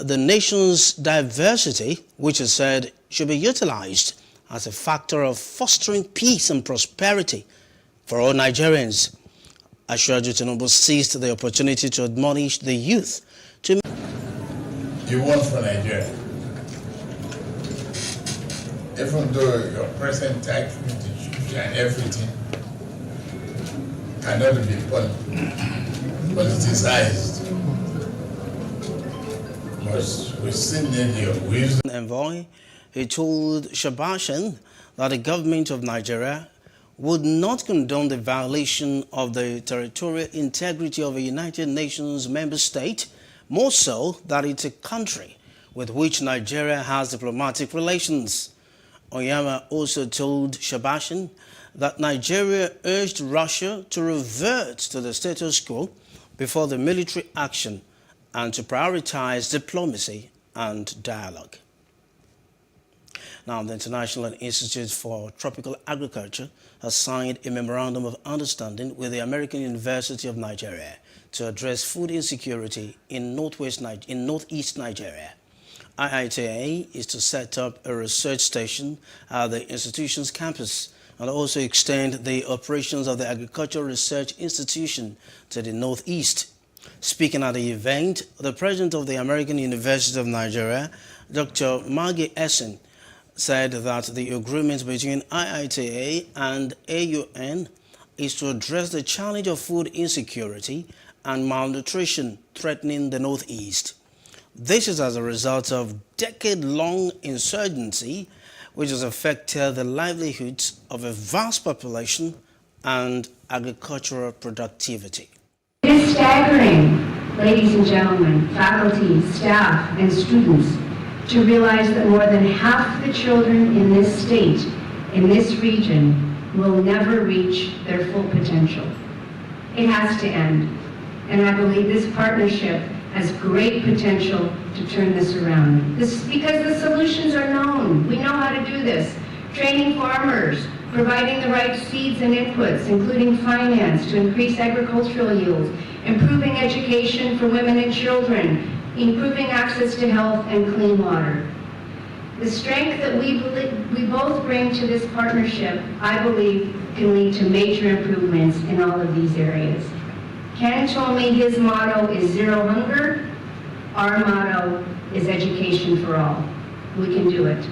the nation's diversity, which is said should be utilized as a factor of fostering peace and prosperity for all Nigerians. Asiwaju Tinubu seized the opportunity to admonish the youth to... You want for Nigeria. Even though your present title and everything cannot be politicized, but we still need your wisdom. Envoy, he told Shabashan that the government of Nigeria would not condone the violation of the territorial integrity of a United Nations member state, more so that it's a country with which Nigeria has diplomatic relations. Onyema also told Shabashan that Nigeria urged Russia to revert to the status quo before the military action and to prioritize diplomacy and dialogue. Now, the International Institute for Tropical Agriculture has signed a memorandum of understanding with the American University of Nigeria to address food insecurity in northeast Nigeria. IITA is to set up a research station at the institution's campus and also extend the operations of the Agricultural Research Institution to the northeast. Speaking at the event, the president of the American University of Nigeria, Dr. Maggie Essen, said that the agreement between IITA and AUN is to address the challenge of food insecurity and malnutrition threatening the Northeast. This is as a result of decade-long insurgency which has affected the livelihoods of a vast population and agricultural productivity. It is staggering, ladies and gentlemen, faculty, staff, and students, to realize that more than half the children in this state, in this region, will never reach their full potential. It has to end. And I believe this partnership has great potential to turn this around. This is because the solutions are known. We know how to do this. Training farmers, providing the right seeds and inputs, including finance to increase agricultural yields, improving education for women and children, improving access to health and clean water. The strength that we both bring to this partnership, I believe, can lead to major improvements in all of these areas. Ken told me his motto is zero hunger. Our motto is education for all. We can do it.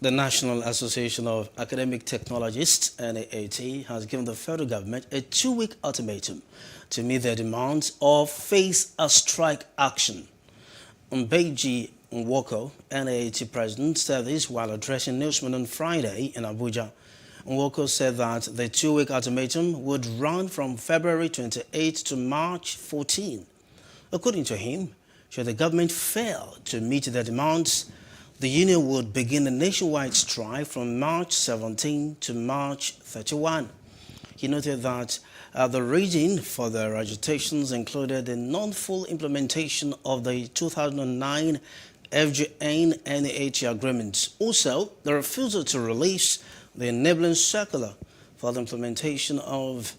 The National Association of Academic Technologists, NAAT, has given the federal government a 2-week ultimatum to meet their demands or face a strike action. Mbeji Nwoko, NAAT president, said this while addressing newsmen on Friday in Abuja. Nwoko said that the 2-week ultimatum would run from February 28 to March 14. According to him, should the government fail to meet their demands, the union would begin a nationwide strike from March 17 to March 31. He noted that the reason for their agitations included the non-full implementation of the 2009 FGN-NAAT agreement. Also, the refusal to release the enabling circular for the implementation of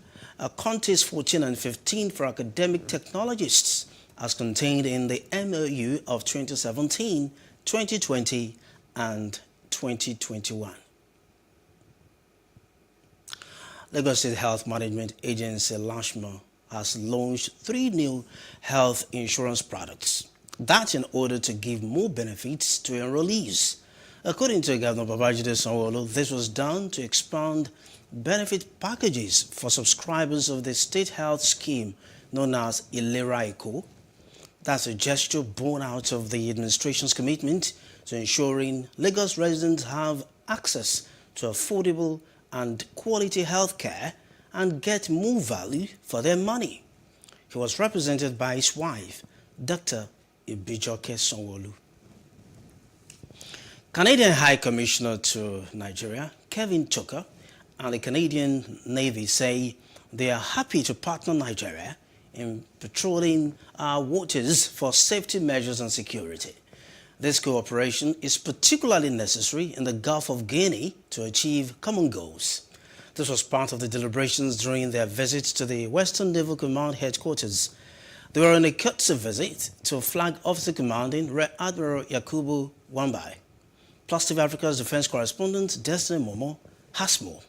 Contest 14 and 15 for academic technologists as contained in the MOU of 2017, 2020 and 2021. Lagos State Health Management Agency LASHMA has launched 3 new health insurance products. That's in order to give more benefits to enrollees. According to Governor Babajide Sanwo-Olu, this was done to expand benefit packages for subscribers of the state health scheme known as Ilera Eko. That's a gesture born out of the administration's commitment to ensuring Lagos residents have access to affordable and quality health care and get more value for their money. He was represented by his wife, Dr. Ibijoke Sanwo-Olu. Canadian High Commissioner to Nigeria, Kevin Tucker, and the Canadian Navy say they are happy to partner Nigeria in patrolling our waters for safety measures and security. This cooperation is particularly necessary in the Gulf of Guinea to achieve common goals. This was part of the deliberations during their visit to the Western Naval Command headquarters. They were on a courtesy visit to Flag Officer Commanding Rear Admiral Yakubu Wambai. PlusTvAfrica's defense correspondent Destiny Momo has more.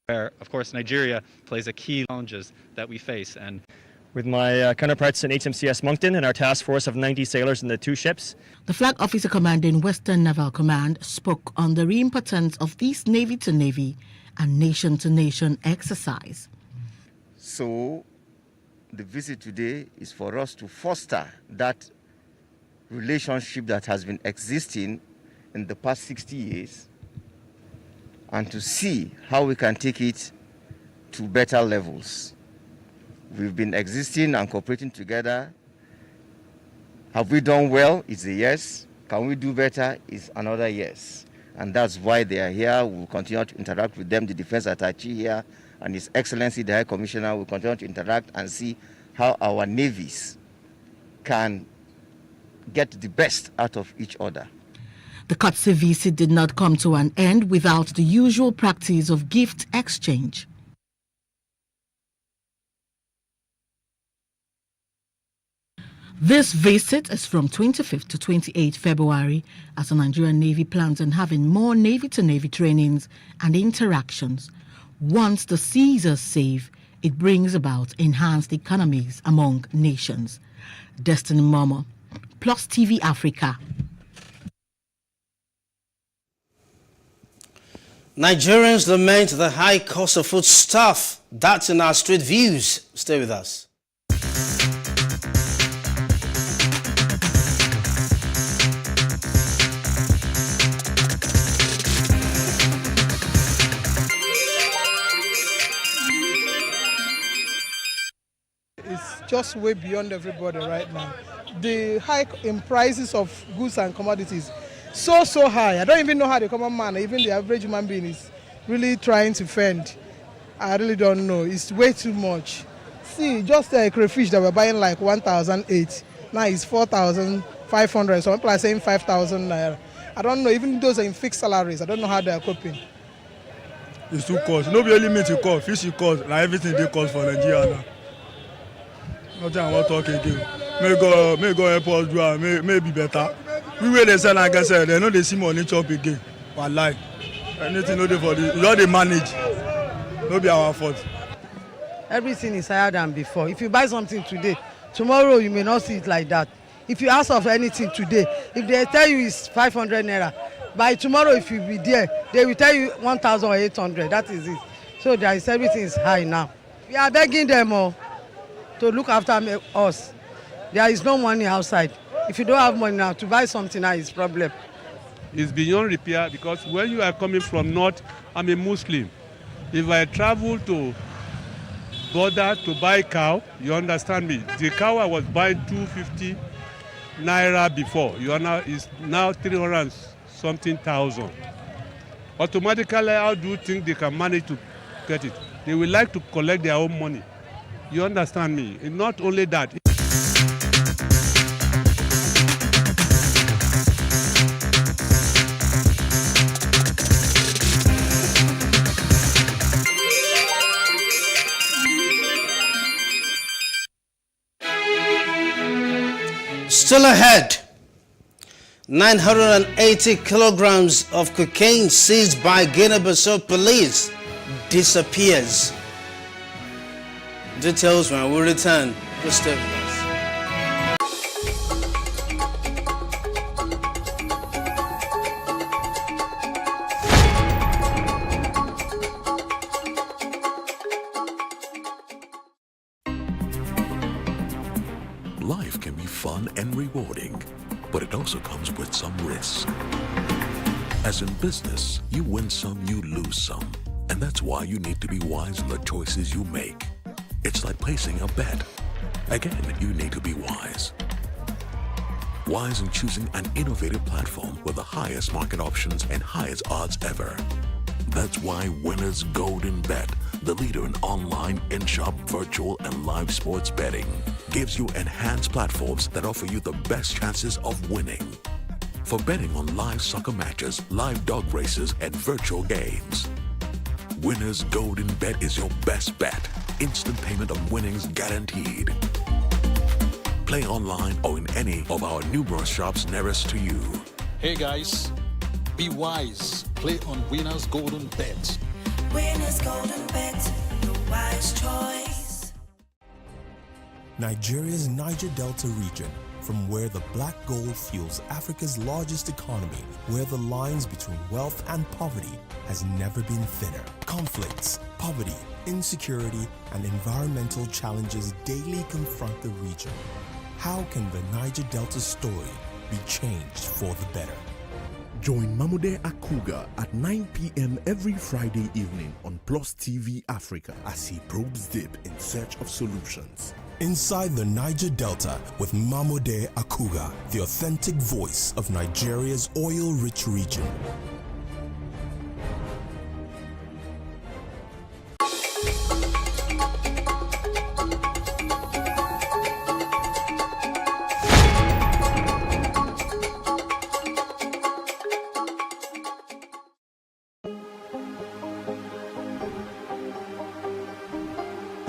Where, of course, Nigeria plays a key challenges that we face. And with my counterparts in HMCS Moncton and our task force of 90 sailors in the 2 ships. The Flag Officer Commanding Western Naval Command spoke on the importance of this Navy-to-Navy and nation-to-nation exercise. So, the visit today is for us to foster that relationship that has been existing in the past 60 years and to see how we can take it to better levels. We've been existing and cooperating together. Have we done well? It's a yes. Can we do better? It's another yes. And that's why they are here. We'll continue to interact with them. The Defense Attaché here and His Excellency, the High Commissioner, will continue to interact and see how our navies can get the best out of each other. The courtesy visit did not come to an end without the usual practice of gift exchange. This visit is from 25th to 28th February as the Nigerian Navy plans on having more Navy-to-Navy trainings and interactions. Once the seas are safe, it brings about enhanced economies among nations. Destiny Momo, PlusTvAfrica. Nigerians lament the high cost of foodstuff. That's in our street views. Stay with us. It's just way beyond everybody right now. The hike in prices of goods and commodities, so high. I don't even know how the common man, even the average human being, is really trying to fend. I really don't know. It's way too much. See, just a crayfish that we're buying like 1,008. Now it's 4,500. Some people are saying 5,000 naira. I don't know. Even those are in fixed salaries. I don't know how they are coping. It's too cost. Nobody only mean to cost. Fish it cost. Like everything they cost for Nigeria now. Nothing I want to talk again. May go airport do may be better. We wait they sell like I said, they know they see money chop again. But like anything no dey for the you all they manage. No be our fault. Everything is higher than before. If you buy something today, tomorrow you may not see it like that. If you ask of anything today, if they tell you it's 500 naira, by tomorrow if you be there, they will tell you 1,800. That is it. So there is everything is high now. We are begging them all to look after us. There is no money outside. If you don't have money now to buy something, now is a problem. It's beyond repair because when you are coming from north, I'm a Muslim. If I travel to border to buy cow, you understand me? The cow I was buying 250 naira before, is now 300 something thousand. Automatically, how do you think they can manage to get it? They will like to collect their own money. You understand me? And not only that. Still ahead, 980 kilograms of cocaine seized by Guinea-Bissau police disappears. Details when we return. Please stay with us. Life can be fun and rewarding, but it also comes with some risk. As in business, you win some, you lose some. And that's why you need to be wise in the choices you make. It's like placing a bet. Again, you need to be wise. Wise in choosing an innovative platform with the highest market options and highest odds ever. That's why Winners Golden Bet, the leader in online, in-shop, virtual, and live sports betting, gives you enhanced platforms that offer you the best chances of winning. For betting on live soccer matches, live dog races, and virtual games. Winners Golden Bet is your best bet. Instant payment on winnings guaranteed. Play online or in any of our numerous shops nearest to you. Hey guys, be wise. Play on Winners Golden Bet. Winners Golden Bet, the wise choice. Nigeria's Niger Delta region, from where the black gold fuels Africa's largest economy, where the lines between wealth and poverty has never been thinner. Conflicts, poverty, insecurity, and environmental challenges daily confront the region. How can the Niger Delta story be changed for the better? Join Mamude Akuga at 9 p.m. every Friday evening on PlusTvAfrica as he probes deep in search of solutions. Inside the Niger Delta with Mamude Akuga, the authentic voice of Nigeria's oil-rich region.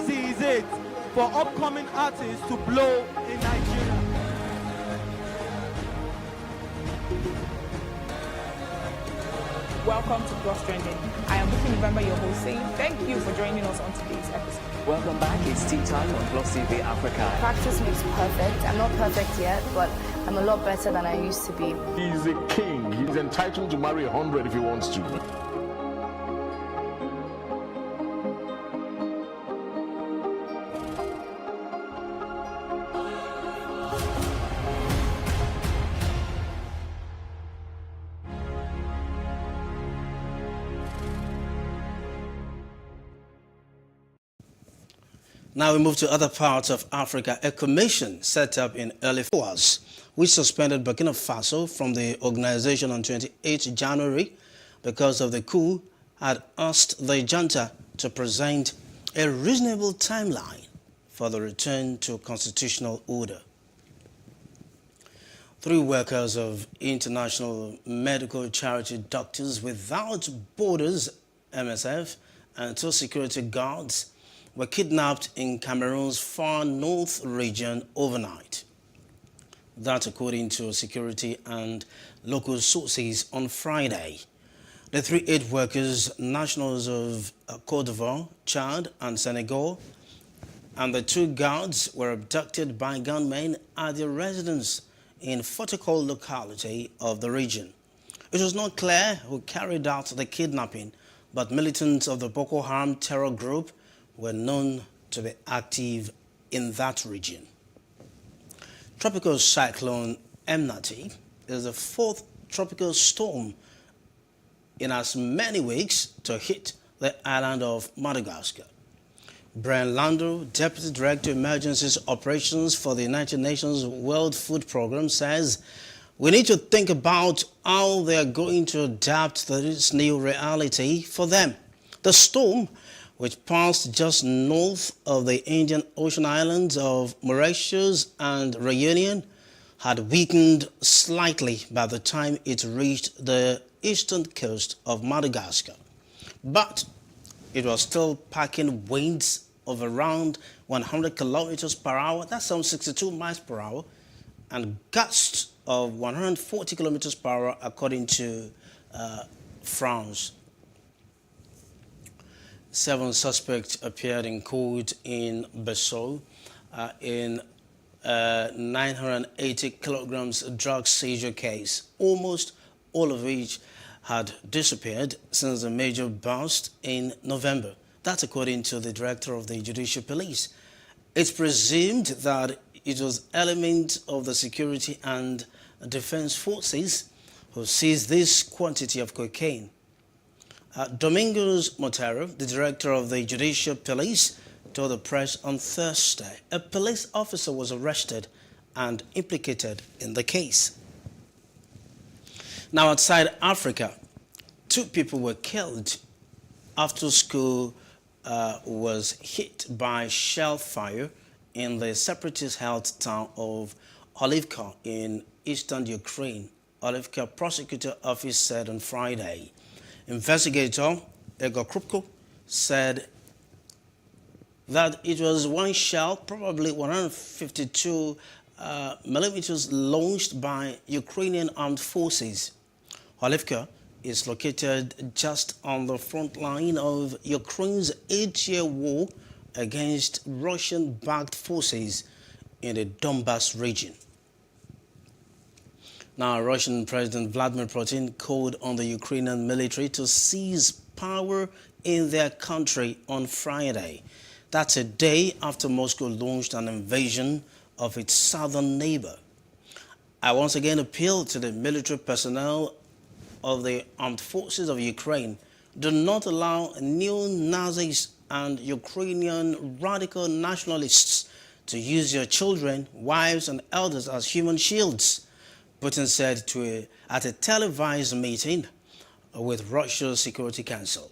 Is it for upcoming artists to blow in Nigeria? Welcome to Plus Trending. I am Booking November, your host, saying thank you for joining us on today's episode. Welcome back. It's tea time on PlusTvAfrica. Practice makes perfect. I'm not perfect yet, but I'm a lot better than I used to be. He's a king. He's entitled to marry 100 if he wants to. Now we move to other parts of Africa. A commission set up in early hours, which suspended Burkina Faso from the organization on 28 January because of the coup, had asked the junta to present a reasonable timeline for the return to constitutional order. 3 workers of International Medical Charity Doctors Without Borders, MSF, and 2 security guards were kidnapped in Cameroon's far north region overnight. That according to security and local sources on Friday. The 3 aid workers, nationals of Côte d'Ivoire, Chad and Senegal, and the 2 guards were abducted by gunmen at their residence in Fotikol locality of the region. It was not clear who carried out the kidnapping, but militants of the Boko Haram terror group were known to be active in that region. Tropical cyclone Emnati is the 4th tropical storm in as many weeks to hit the island of Madagascar. Brian Lando, Deputy Director of Emergencies Operations for the United Nations World Food Programme, says we need to think about how they are going to adapt to this new reality for them. The storm, which passed just north of the Indian Ocean islands of Mauritius and Reunion, had weakened slightly by the time it reached the eastern coast of Madagascar. But it was still packing winds of around 100 kilometers per hour, that's some 62 miles per hour, and gusts of 140 kilometers per hour, according to France. 7 suspects appeared in court in Bissau in a 980 kilograms drug seizure case, almost all of which had disappeared since the major burst in November. That's according to the director of the Judicial Police. It's presumed that it was elements of the security and defense forces who seized this quantity of cocaine. Domingos Montero, the director of the Judicial Police, told the press on Thursday a police officer was arrested and implicated in the case. Now, outside Africa, 2 people were killed after school was hit by shell fire in the separatist-held town of Olivka in eastern Ukraine, Olivka Prosecutor Office said on Friday. Investigator Egor Krupko said that it was one shell, probably 152 millimeters, launched by Ukrainian armed forces. Holivka is located just on the front line of Ukraine's 8-year war against Russian-backed forces in the Donbas region. Now, Russian President Vladimir Putin called on the Ukrainian military to seize power in their country on Friday. That's a day after Moscow launched an invasion of its southern neighbor. I once again appeal to the military personnel of the armed forces of Ukraine: do not allow neo-Nazis and Ukrainian radical nationalists to use your children, wives, and elders as human shields, Putin said at a televised meeting with Russia's Security Council.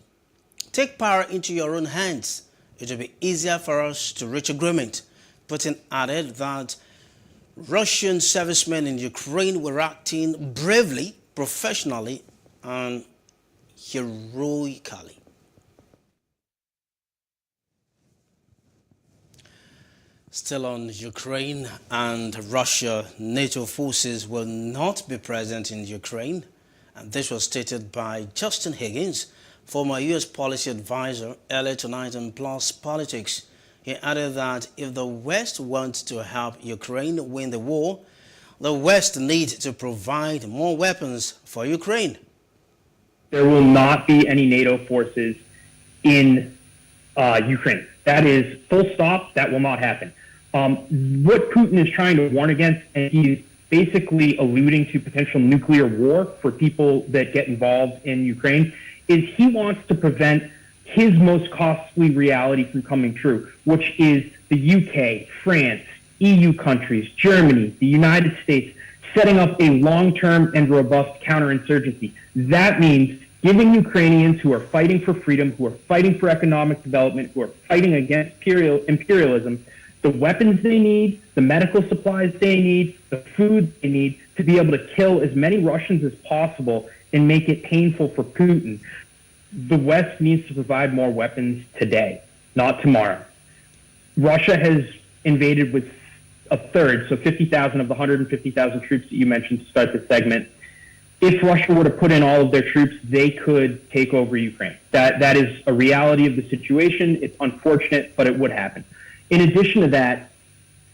Take power into your own hands. It will be easier for us to reach agreement. Putin added that Russian servicemen in Ukraine were acting bravely, professionally, and heroically. Still on Ukraine and Russia, NATO forces will not be present in Ukraine. And this was stated by Justin Higgins, former U.S. policy advisor, earlier tonight on Plus Politics. He added that if the West wants to help Ukraine win the war, the West needs to provide more weapons for Ukraine. There will not be any NATO forces in Ukraine. That is full stop. That will not happen. What Putin is trying to warn against, and he's basically alluding to potential nuclear war for people that get involved in Ukraine, is he wants to prevent his most costly reality from coming true, which is the UK, France, EU countries, Germany, the United States, setting up a long-term and robust counterinsurgency. That means giving Ukrainians who are fighting for freedom, who are fighting for economic development, who are fighting against imperialism, the weapons they need, the medical supplies they need, the food they need to be able to kill as many Russians as possible and make it painful for Putin. The West needs to provide more weapons today, not tomorrow. Russia has invaded with a third, so 50,000 of the 150,000 troops that you mentioned to start the segment. If Russia were to put in all of their troops, they could take over Ukraine. That is a reality of the situation. It's unfortunate, but it would happen. In addition to that,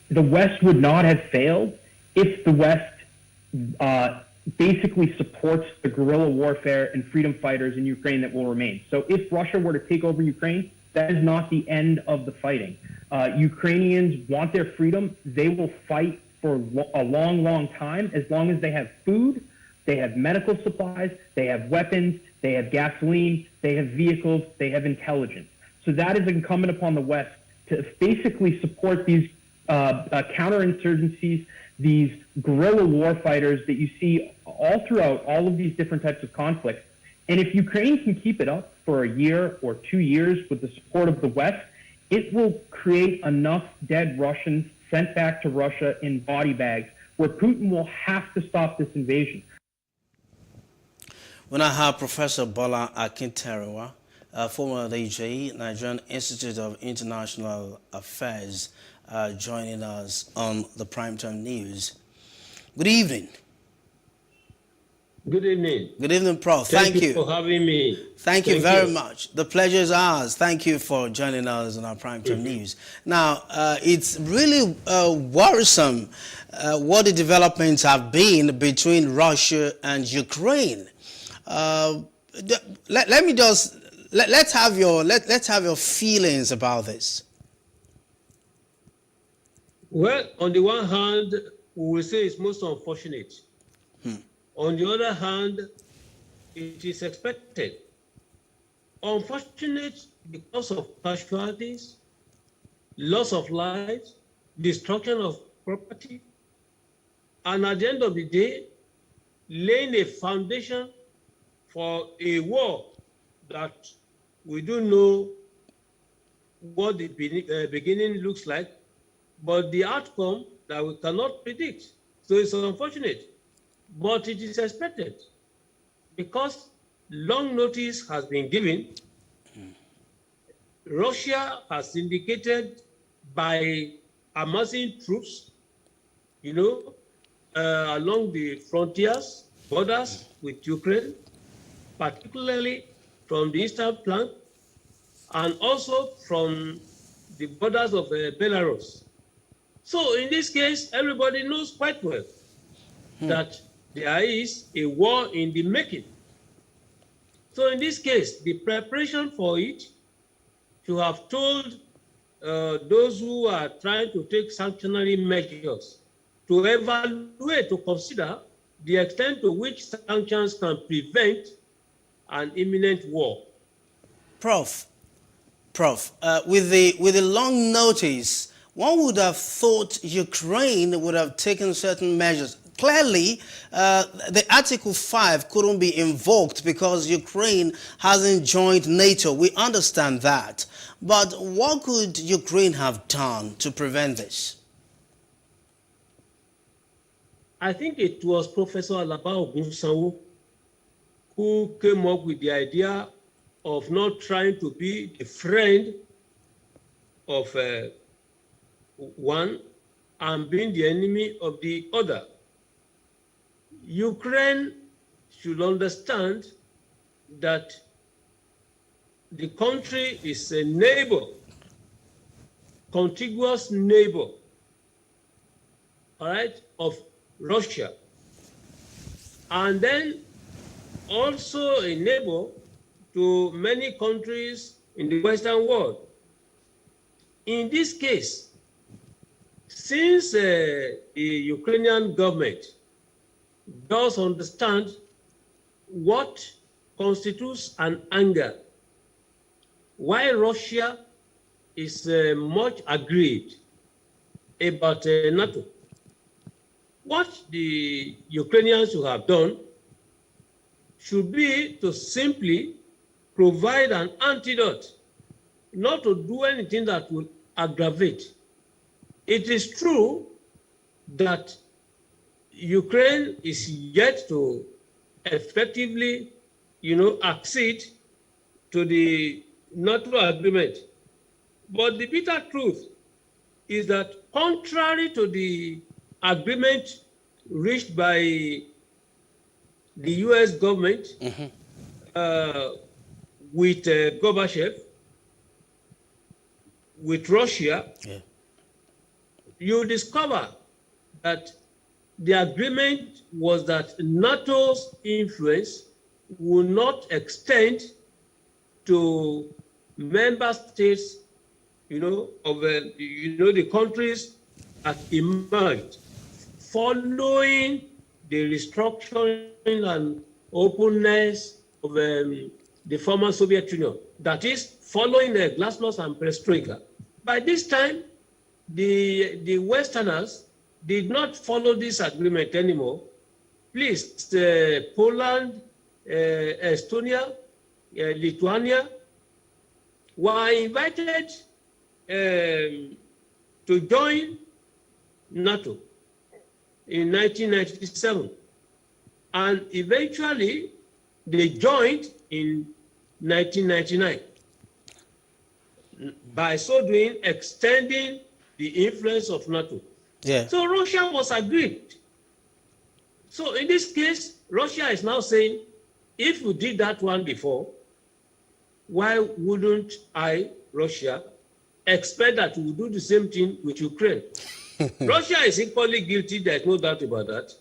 the West would not have failed if the West basically supports the guerrilla warfare and freedom fighters in Ukraine that will remain. So if Russia were to take over Ukraine, that is not the end of the fighting. Ukrainians want their freedom. They will fight for a long, long time, as long as they have food, they have medical supplies, they have weapons, they have gasoline, they have vehicles, they have intelligence. So that is incumbent upon the West to basically support these counterinsurgencies, these guerrilla war fighters that you see all throughout all of these different types of conflicts. And if Ukraine can keep it up for a year or 2 years with the support of the West, it will create enough dead Russians sent back to Russia in body bags where Putin will have to stop this invasion. When I have Professor Bola Akintarewa, former DG, Nigerian Institute of International Affairs, joining us on the Primetime News. Good evening. Good evening. Good evening, Prof. Thank you for having me. Thank you very much. The pleasure is ours. Thank you for joining us on our Primetime News. Now, it's really worrisome what the developments have been between Russia and Ukraine. Let's have your feelings about this. Well, on the one hand, we will say it's most unfortunate. On the other hand, it is expected. Unfortunate because of casualties, loss of lives, destruction of property, and at the end of the day, laying a foundation for a war that we do know what the beginning looks like, but the outcome that we cannot predict. So it's unfortunate, but it is expected because long notice has been given Russia has indicated by amassing troops, along the frontiers, borders with Ukraine, particularly from the eastern flank, and also from the borders of Belarus. So in this case, everybody knows quite well that there is a war in the making. So in this case, the preparation for it to have told those who are trying to take sanctionary measures to evaluate, to consider the extent to which sanctions can prevent an imminent war. Prof, with the long notice, one would have thought Ukraine would have taken certain measures. Clearly, the Article 5 couldn't be invoked because Ukraine hasn't joined NATO. We understand that. But what could Ukraine have done to prevent this? I think it was Professor Alaba Ogunsanwo who came up with the idea of not trying to be a friend of one and being the enemy of the other. Ukraine should understand that the country is a neighbor, contiguous neighbor, all right, of Russia, and then also a neighbor to many countries in the Western world. In this case, since the Ukrainian government does understand what constitutes an anger, why Russia is much aggrieved about NATO, what the Ukrainians should have done should be to simply provide an antidote, not to do anything that will aggravate. It is true that Ukraine is yet to effectively, accede to the NATO agreement. But the bitter truth is that contrary to the agreement reached by the US government with Gorbachev, with Russia, you discover that the agreement was that NATO's influence will not extend to member states, of the countries that emerged following the restructuring and openness of the former Soviet Union. That is, following the Glasnost and Perestroika. By this time, the Westerners did not follow this agreement anymore. Please, Poland, Estonia, Lithuania were invited to join NATO in 1997. And eventually, they joined in 1999. By so doing, extending the influence of NATO. Yeah. So Russia was aggrieved. So in this case, Russia is now saying, if you did that one before, why wouldn't I, Russia, expect that you will do the same thing with Ukraine? Russia is equally guilty, there's no doubt about that.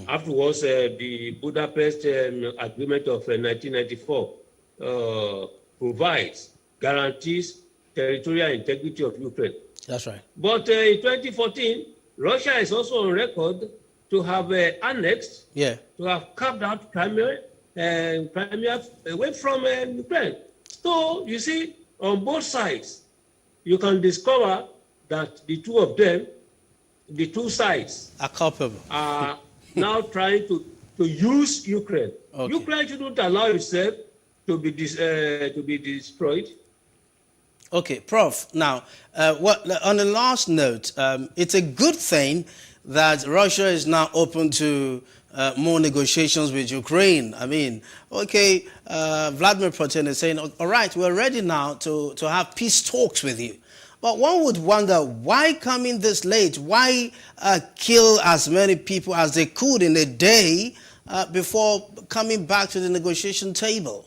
Afterwards, the Budapest Agreement of 1994 provides, guarantees territorial integrity of Ukraine. That's right. But in 2014, Russia is also on record to have annexed, to have carved out Crimea away from Ukraine. So you see, on both sides, you can discover that the two of them, the two sides, are culpable. Are now trying to use Ukraine. Okay. Ukraine shouldn't allow itself to be destroyed. Okay, Prof. Now, on the last note, it's a good thing that Russia is now open to more negotiations with Ukraine. I mean, okay, Vladimir Putin is saying, all right, we're ready now to have peace talks with you. But one would wonder, why come in this late? Why kill as many people as they could in a day before coming back to the negotiation table?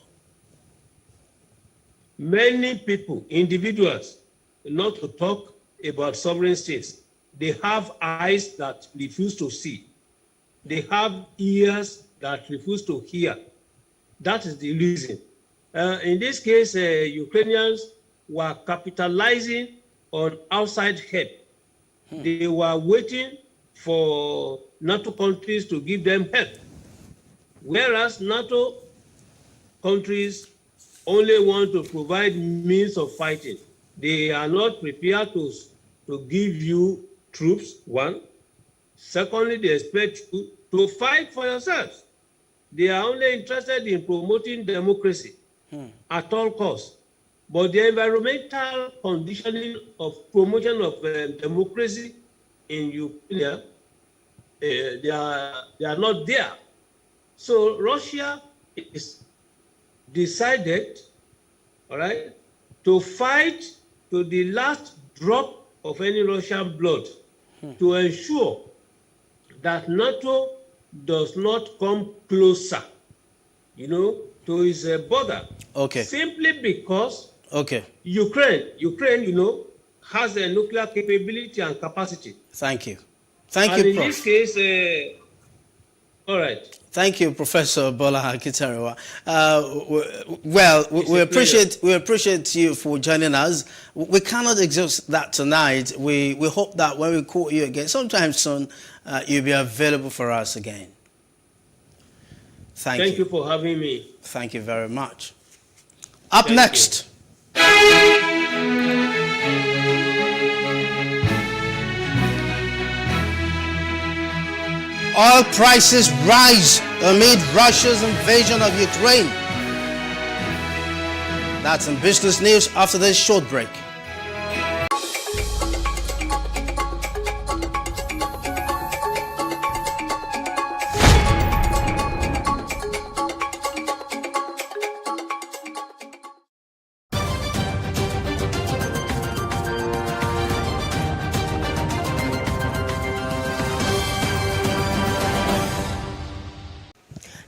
Many people, individuals, not to talk about sovereign states, they have eyes that refuse to see. They have ears that refuse to hear. That is the reason. In this case, Ukrainians were capitalizing on outside help. They were waiting for NATO countries to give them help. Whereas NATO countries only want to provide means of fighting. They are not prepared to give you troops, one. Secondly, they expect you to fight for yourselves. They are only interested in promoting democracy at all costs. But the environmental conditioning of promotion of democracy in Ukraine, they are not there. So Russia is decided, all right, to fight to the last drop of any Russian blood to ensure that NATO does not come closer, to its border. Okay. Simply because Ukraine, has a nuclear capability and capacity. Thank you. Thank and you, in Prof. this case, all right. Thank you, Professor Bola Akitarewa. We appreciate you for joining us. We cannot exhaust that tonight. We hope that when we call you again, sometime soon, you'll be available for us again. Thank you for having me. Thank you very much. Up next. Oil prices rise amid Russia's invasion of Ukraine. That's in business news after this short break.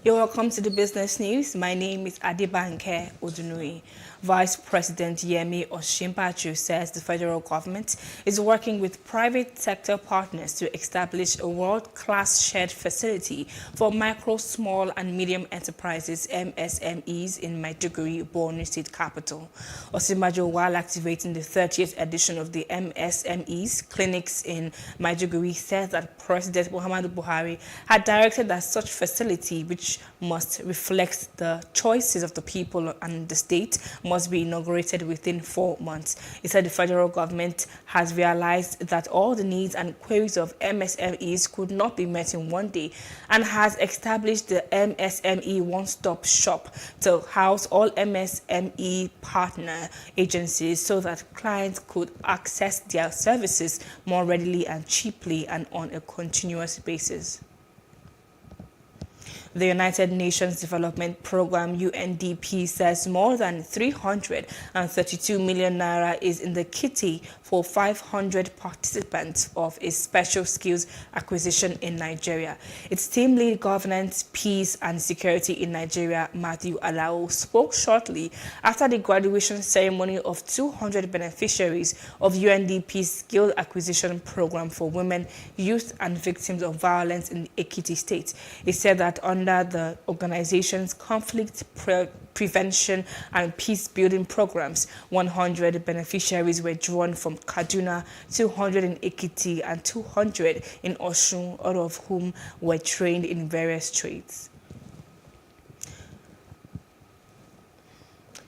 You're welcome to the business news. My name is Adebanke Odunui. Vice President Yemi Oshimpachu says the federal government is working with private sector partners to establish a world-class shared facility for micro, small and medium enterprises MSMEs in Maiduguri, Borno State capital. Oshimpachu, while activating the 30th edition of the MSMEs clinics in Maiduguri, says that President Muhammadu Buhari had directed that such facility, which must reflect the choices of the people and the state, must be inaugurated within 4 months. He said the federal government has realized that all the needs and queries of MSMEs could not be met in one day and has established the MSME one-stop shop to house all MSME partner agencies so that clients could access their services more readily and cheaply and on a continuous basis. The United Nations Development Programme, UNDP, says more than 332 million naira is in the kitty for 500 participants of a special skills acquisition in Nigeria. Its team lead governance, peace and security in Nigeria, Matthew Alao, spoke shortly after the graduation ceremony of 200 beneficiaries of UNDP's skill acquisition program for women, youth and victims of violence in Ekiti State. He said that under the organization's conflict prevention and peace-building programs, 100 beneficiaries were drawn from Kaduna, 200 in Ekiti, and 200 in Osun, all of whom were trained in various trades.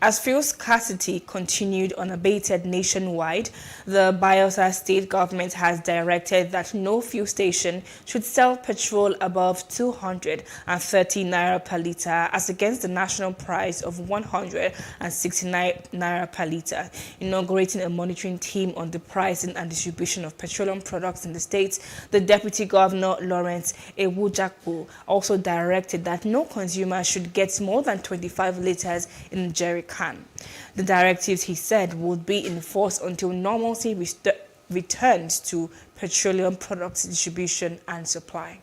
As fuel scarcity continued unabated nationwide, the Bayelsa state government has directed that no fuel station should sell petrol above 230 naira per litre as against the national price of 169 naira per litre. Inaugurating a monitoring team on the pricing and distribution of petroleum products in the state, the Deputy Governor Lawrence Ewujakpo also directed that no consumer should get more than 25 litres in a jerry can. The directives, he said, would be in force until normalcy returns to petroleum products distribution and supply.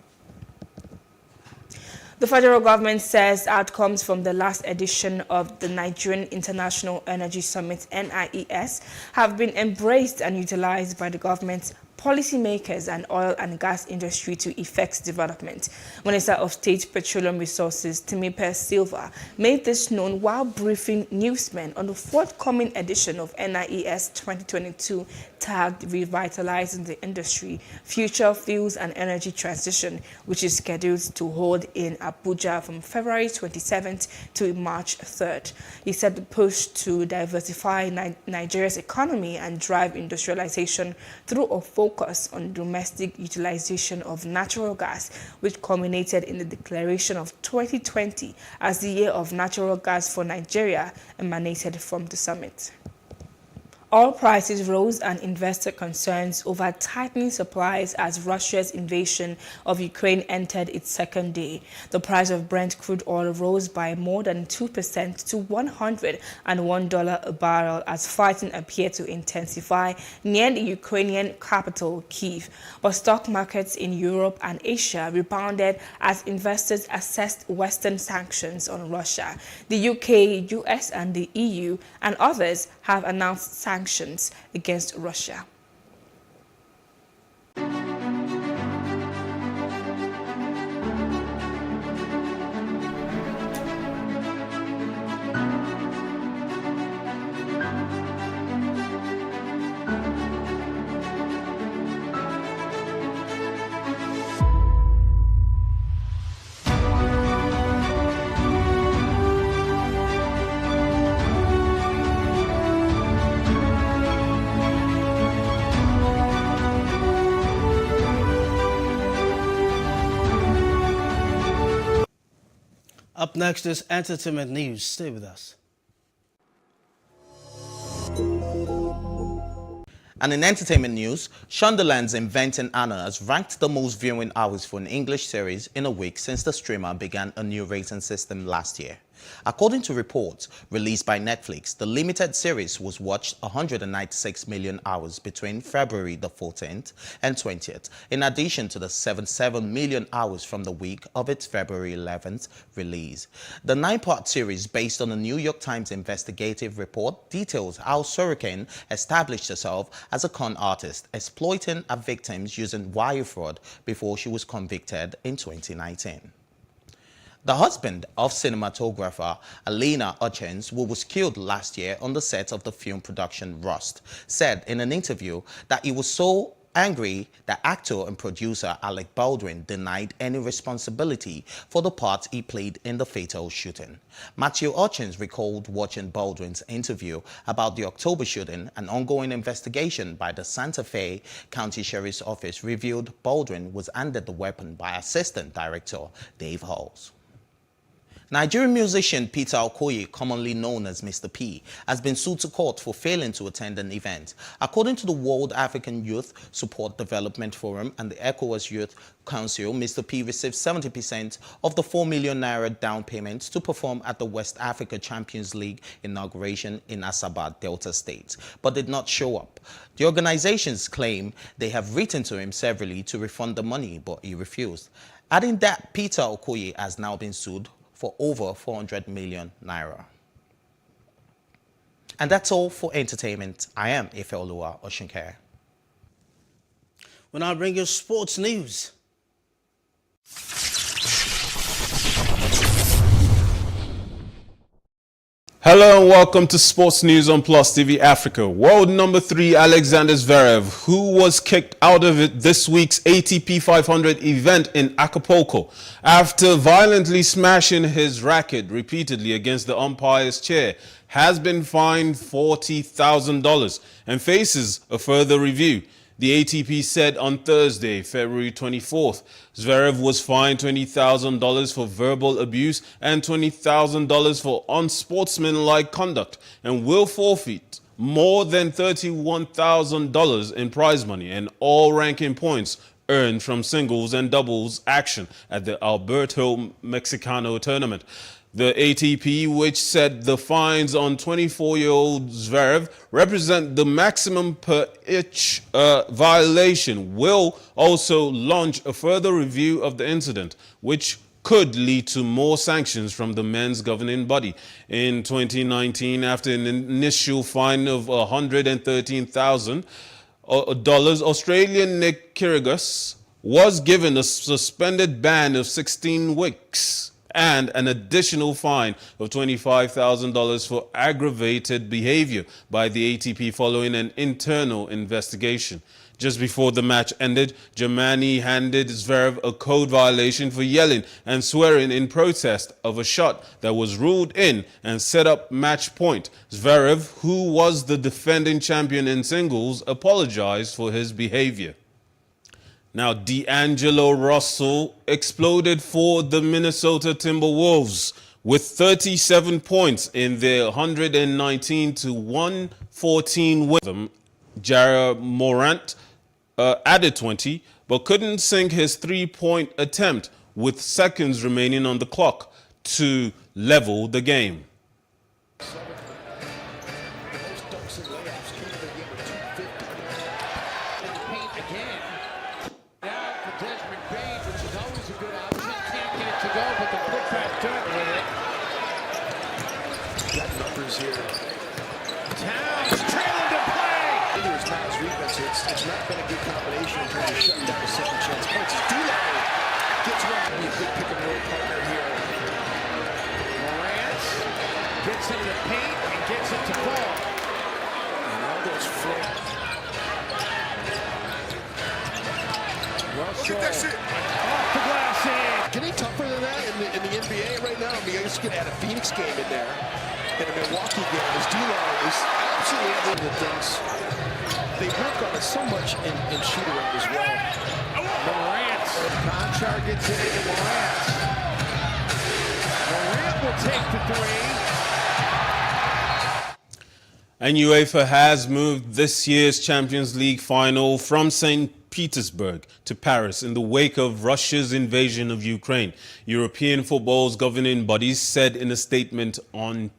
The federal government says outcomes from the last edition of the Nigerian International Energy Summit, NIES, have been embraced and utilized by the government, policymakers and oil and gas industry to effect development. Minister of State Petroleum Resources Timipe Silva made this known while briefing newsmen on the forthcoming edition of NIES 2022 tagged Revitalizing the Industry, Future Fuels and Energy Transition, which is scheduled to hold in Abuja from February 27th to March 3rd. He said the push to diversify Nigeria's economy and drive industrialization through a focus on domestic utilization of natural gas, which culminated in the declaration of 2020 as the year of natural gas for Nigeria, emanated from the summit. Oil prices rose and investor concerns over tightening supplies as Russia's invasion of Ukraine entered its second day. The price of Brent crude oil rose by more than 2% to $101 a barrel as fighting appeared to intensify near the Ukrainian capital, Kyiv. But stock markets in Europe and Asia rebounded as investors assessed Western sanctions on Russia. The UK, US, and the EU and others have announced sanctions against Russia. Up next is entertainment news. Stay with us. And in entertainment news, Shondaland's Inventing Anna has ranked the most viewing hours for an English series in a week since the streamer began a new rating system last year. According to reports released by Netflix, the limited series was watched 196 million hours between February the 14th and 20th, in addition to the 77 million hours from the week of its February 11th release. The 9-part series, based on a New York Times investigative report, details how Sorokin established herself as a con artist, exploiting her victims using wire fraud before she was convicted in 2019. The husband of cinematographer Alina Hutchins, who was killed last year on the set of the film production Rust, said in an interview that he was so angry that actor and producer Alec Baldwin denied any responsibility for the part he played in the fatal shooting. Matthew Hutchins recalled watching Baldwin's interview about the October shooting. An ongoing investigation by the Santa Fe County Sheriff's Office revealed Baldwin was handed the weapon by Assistant Director Dave Halls. Nigerian musician Peter Okoye, commonly known as Mr. P, has been sued to court for failing to attend an event. According to the World African Youth Support Development Forum and the ECOWAS Youth Council, Mr. P received 70% of the 4 million naira down payment to perform at the West Africa Champions League inauguration in Asaba, Delta State, but did not show up. The organizations claim they have written to him severally to refund the money, but he refused. Adding that, Peter Okoye has now been sued for over 400 million naira. And that's all for entertainment. I am Ifeoluwa Oshinkere. When I bring you sports news. Hello and welcome to Sports News on Plus TV Africa. World number 3 Alexander Zverev, who was kicked out of this week's ATP 500 event in Acapulco after violently smashing his racket repeatedly against the umpire's chair, has been fined $40,000 and faces a further review. The ATP said on Thursday, February 24th, Zverev was fined $20,000 for verbal abuse and $20,000 for unsportsmanlike conduct and will forfeit more than $31,000 in prize money and all ranking points earned from singles and doubles action at the Alberto Mexicano tournament. The ATP, which said the fines on 24-year-old Zverev represent the maximum per each violation, will also launch a further review of the incident, which could lead to more sanctions from the men's governing body. In 2019, after an initial fine of $113,000, Australian Nick Kyrgios was given a suspended ban of 16 weeks and an additional fine of $25,000 for aggravated behavior by the ATP following an internal investigation. Just before the match ended, Germany handed Zverev a code violation for yelling and swearing in protest of a shot that was ruled in and set up match point. Zverev, who was the defending champion in singles, apologized for his behavior. Now, D'Angelo Russell exploded for the Minnesota Timberwolves with 37 points in their 119-114 win. Jara Morant added 20, but couldn't sink his three-point attempt with seconds remaining on the clock to level the game. It's not been a good combination in terms of shutting down the second chance points. D'Lo gets one. A good pick and roll partner here. Morant gets into the paint and gets it to fall. And all those flares. Russell off the glass in. Getting tougher than that in the NBA right now. I mean, I just could add a Phoenix game in there. And a Milwaukee game as D'Lo is absolutely able to things. They work on it so much in shoot-around as well. Morant. Conchar gets it into Morant. Morant will take the three. And UEFA has moved this year's Champions League final from St. Petersburg to Paris in the wake of Russia's invasion of Ukraine. European football's governing bodies said in a statement on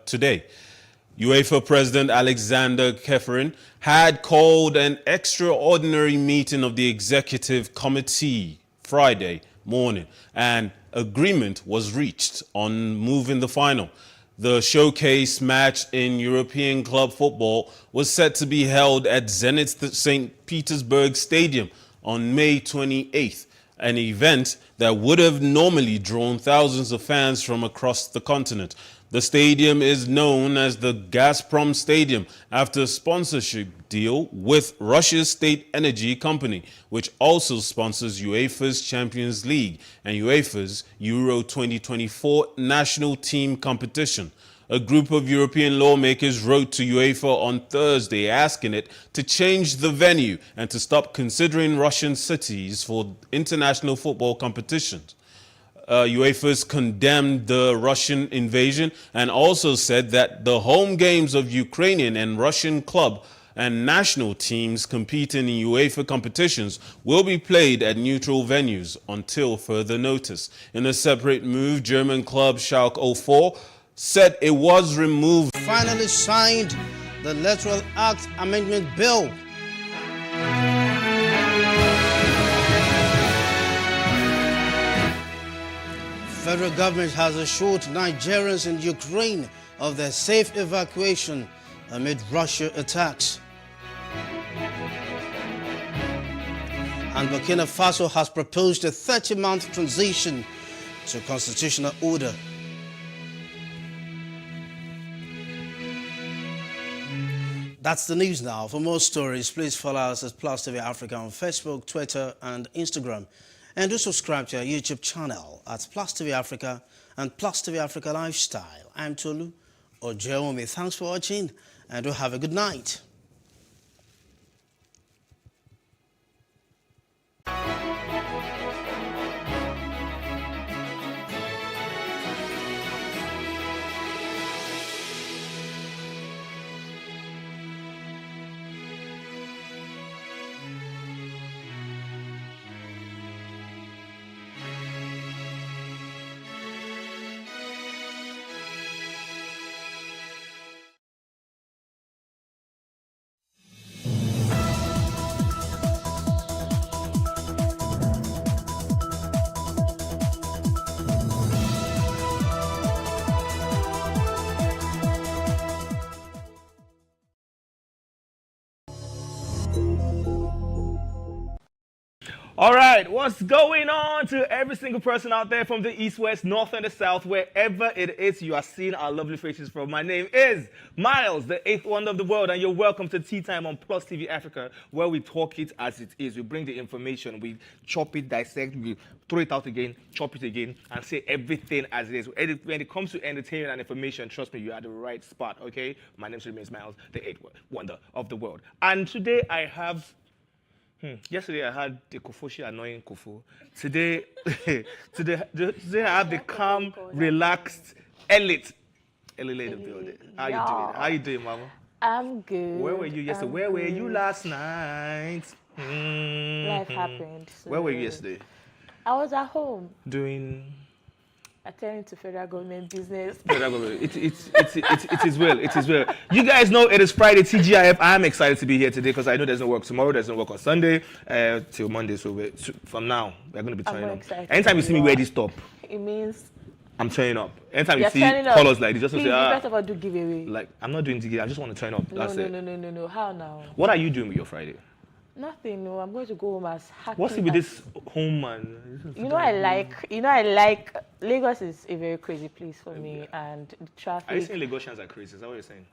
today. UEFA President Alexander Keferin had called an extraordinary meeting of the executive committee Friday morning, and agreement was reached on moving the final. The showcase match in European club football was set to be held at Zenit St. Petersburg Stadium on May 28th, an event that would have normally drawn thousands of fans from across the continent. The stadium is known as the Gazprom Stadium after a sponsorship deal with Russia's state energy company, which also sponsors UEFA's Champions League and UEFA's Euro 2024 national team competition. A group of European lawmakers wrote to UEFA on Thursday asking it to change the venue and to stop considering Russian cities for international football competitions. UEFA's condemned the Russian invasion and also said that the home games of Ukrainian and Russian club and national teams competing in UEFA competitions will be played at neutral venues until further notice. In a separate move, German club Schalke 04 said it was removed. Finally signed the Electoral Act Amendment Bill. Federal government has assured Nigerians in Ukraine of their safe evacuation amid Russia attacks. And Burkina Faso has proposed a 30-month transition to constitutional order. That's the news now. For more stories, please follow us at PlusTvAfrica on Facebook, Twitter, and Instagram. And do subscribe to our YouTube channel at PlusTvAfrica and PlusTvAfrica Lifestyle. I'm Tolu Ojeomi. Thanks for watching and do have a good night. All right, what's going on to every single person out there from the east, west, north, and the south, wherever it is you are seeing our lovely faces from. My name is Miles, the 8th wonder of the world, and you're welcome to Tea Time on Plus TV Africa, where we talk it as it is. We bring the information, we chop it, dissect, we throw it out again, chop it again, and say everything as it is. When it comes to entertainment and information, trust me, you're at the right spot, okay? My name remains Miles, the 8th wonder of the world. And today I have... Yesterday I had the Kofoshi annoying Kofo. Today I have the calm, relaxed elite in the building. How you doing? How you doing, Mama? I'm good. Where were you yesterday? Where were you last night? Life happened. So where were you yesterday? I was at home. Doing? Attending to federal government business. Federal government. It is well. It is well. You guys know it is Friday, TGIF. I'm excited to be here today because I know there's no work tomorrow. There's no work on Sunday till Monday. So from now, we're going to be turning up. Excited. Anytime you see me wear this top, it means I'm turning up. Anytime you see colors like this, just to say, first of all, do giveaway. Like, I'm not doing giveaway. I just want to turn up. That's it. No. How now? What are you doing with your Friday? Nothing. No, I'm going to go home as happy. What's it with this home, man? I like Lagos is a very crazy place for me, and the traffic. Are you saying Lagosians are crazy? Is that what you're saying?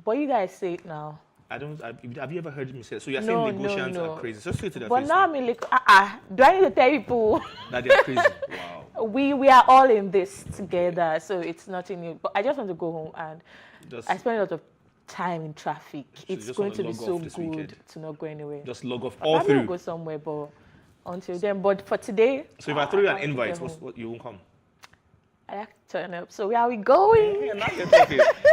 But you guys say it now. Have you ever heard me say it? So you're saying Lagosians are crazy? So say it to their face. But now I'm in Lagos. Do I need to tell people that they're crazy? Wow. We are all in this together, so it's nothing new. But I just want to go home, and I spend a lot of time in traffic. So it's going to be so good to not go anywhere. Just log off all through. I will go somewhere, but until then. But for today. So if I throw you an invite, you won't come? I have to turn up. So where are we going?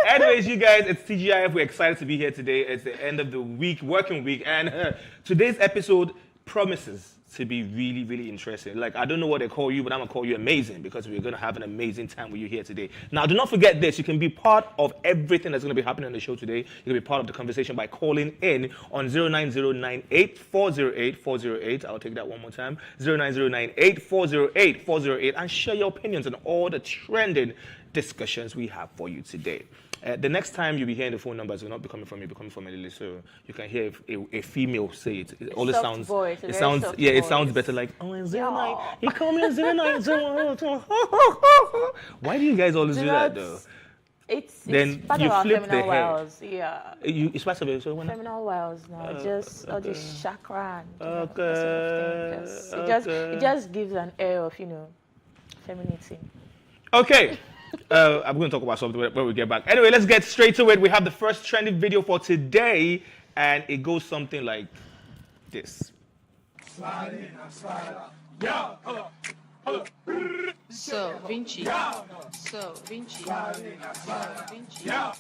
Anyways, you guys, it's TGIF. We're excited to be here today. It's the end of the week, working week, and today's episode promises to be really, really interesting. Like, I don't know what they call you, but I'm going to call you amazing because we're going to have an amazing time with you here today. Now, do not forget this. You can be part of everything that's going to be happening on the show today. You can be part of the conversation by calling in on 09098408408. I'll take that one more time. 09098408408 and share your opinions on all the trending discussions we have for you today. The next time you'll be hearing the phone numbers will not be coming from me, it'll be coming from Elili, so you can hear a female say it. It always sounds voice, it sounds it sounds better like it's 09. He called me 0901. Why do you guys always do that though? It's part of our flip feminine wiles, yeah. It's part of it. So when feminine wiles now, just all this chakra and it just gives an air of femininity. Okay. I'm going to talk about something when we get back. Anyway, let's get straight to it. We have the first trending video for today, and it goes something like this. So, Vinci. So, Vinci. So, Vinci. So, Vinci. So,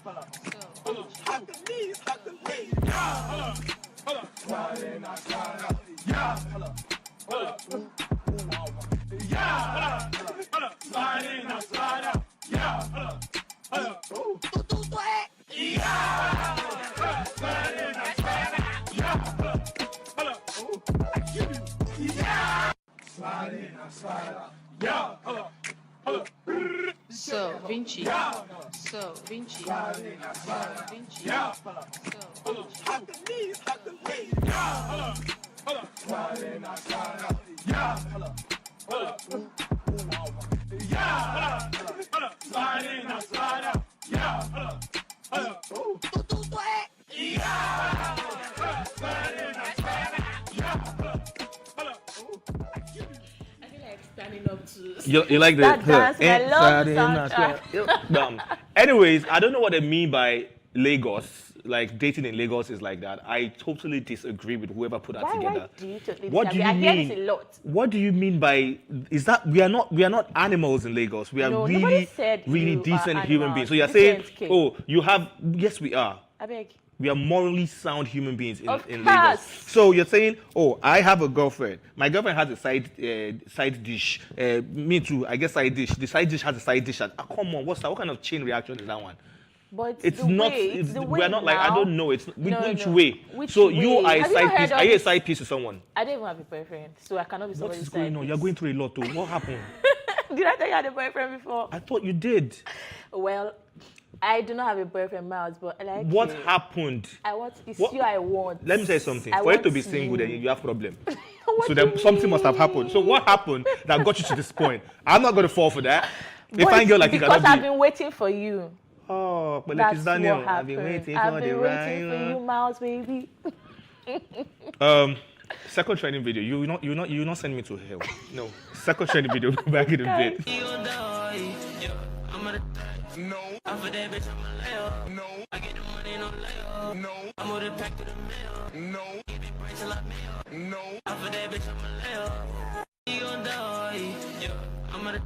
Vinci. So, Vinci. Standing up to you like that dance? I love the soundtrack. Anyways, I don't know what they mean by Lagos. Like dating in Lagos is like that. I totally disagree with whoever put that together. Why do you totally What do you disagree? I hear mean? this a lot. What do you mean by is that we are not animals in Lagos? We are No, nobody said really you decent are human animals. beings. So you're This saying, is cake. oh, you have yes we are. I beg. We are morally sound human beings in Of Lagos. course. So you're saying, oh, I have a girlfriend. My girlfriend has a side dish. Me too. I guess side dish. The side dish has a side dish. Come on, what's that? What kind of chain reaction is that one? But It's the not. way, it's the way we're not like I now. don't know. It's No, which no. way. Which so way? you are a Have you side not heard piece. of Are you a this? side piece to someone? I don't even have a boyfriend, so I cannot be What somebody's is going side on? piece. You're going through a lot. Though. What happened? Did I tell you I had a boyfriend before? I thought you did. Well, I do not have a boyfriend, Miles, but I like What you. happened? I want. It's What- you I want. Let me say something. I For you to want be single, then you have problem. What So do then you something must have happened. So what happened that got you to this point? I'm not going to fall for that. If But I girl like you because cannot I've been waiting for you. Oh, but That's like Daniel, what I've been happened. waiting I've for been the waiting for right. you, Miles, baby. Second training video. You not send me to hell. No. Second training video. Go back in a bit. No. I'm for that bitch, I'm a layer. No. I get the money, no layer. No. I'm with a pack to the mail. No. Keep it bright till I mail. No. I'm for that bitch, I'm a layer. You gon' die. Yeah. I'm at a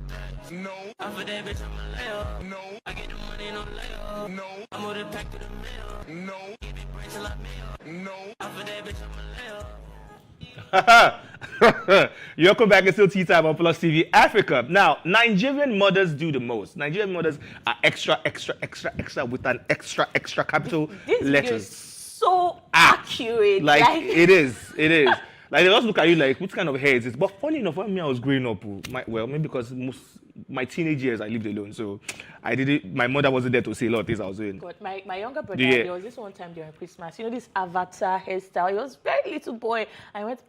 no. I'm for that bitch, I'm a layer. No. I get the money, no layer. No. I'm with a pack to the mail. No. Keep it bright till I mail. No. I'm for that bitch, I'm a layer. Welcome back. It's still tea time on Plus TV Africa. Now, Nigerian mothers do the most. Nigerian mothers are extra with an extra capital This video letters. is so accurate. Like it is. Like they just look at you like, what kind of hair is this? But funny enough, when I was growing up, maybe because my teenage years I lived alone, so I did it. My mother wasn't there to see a lot of things I was doing. God, my younger brother, Yeah. there was this one time during Christmas, you know, this avatar hairstyle. He was a very little boy. I went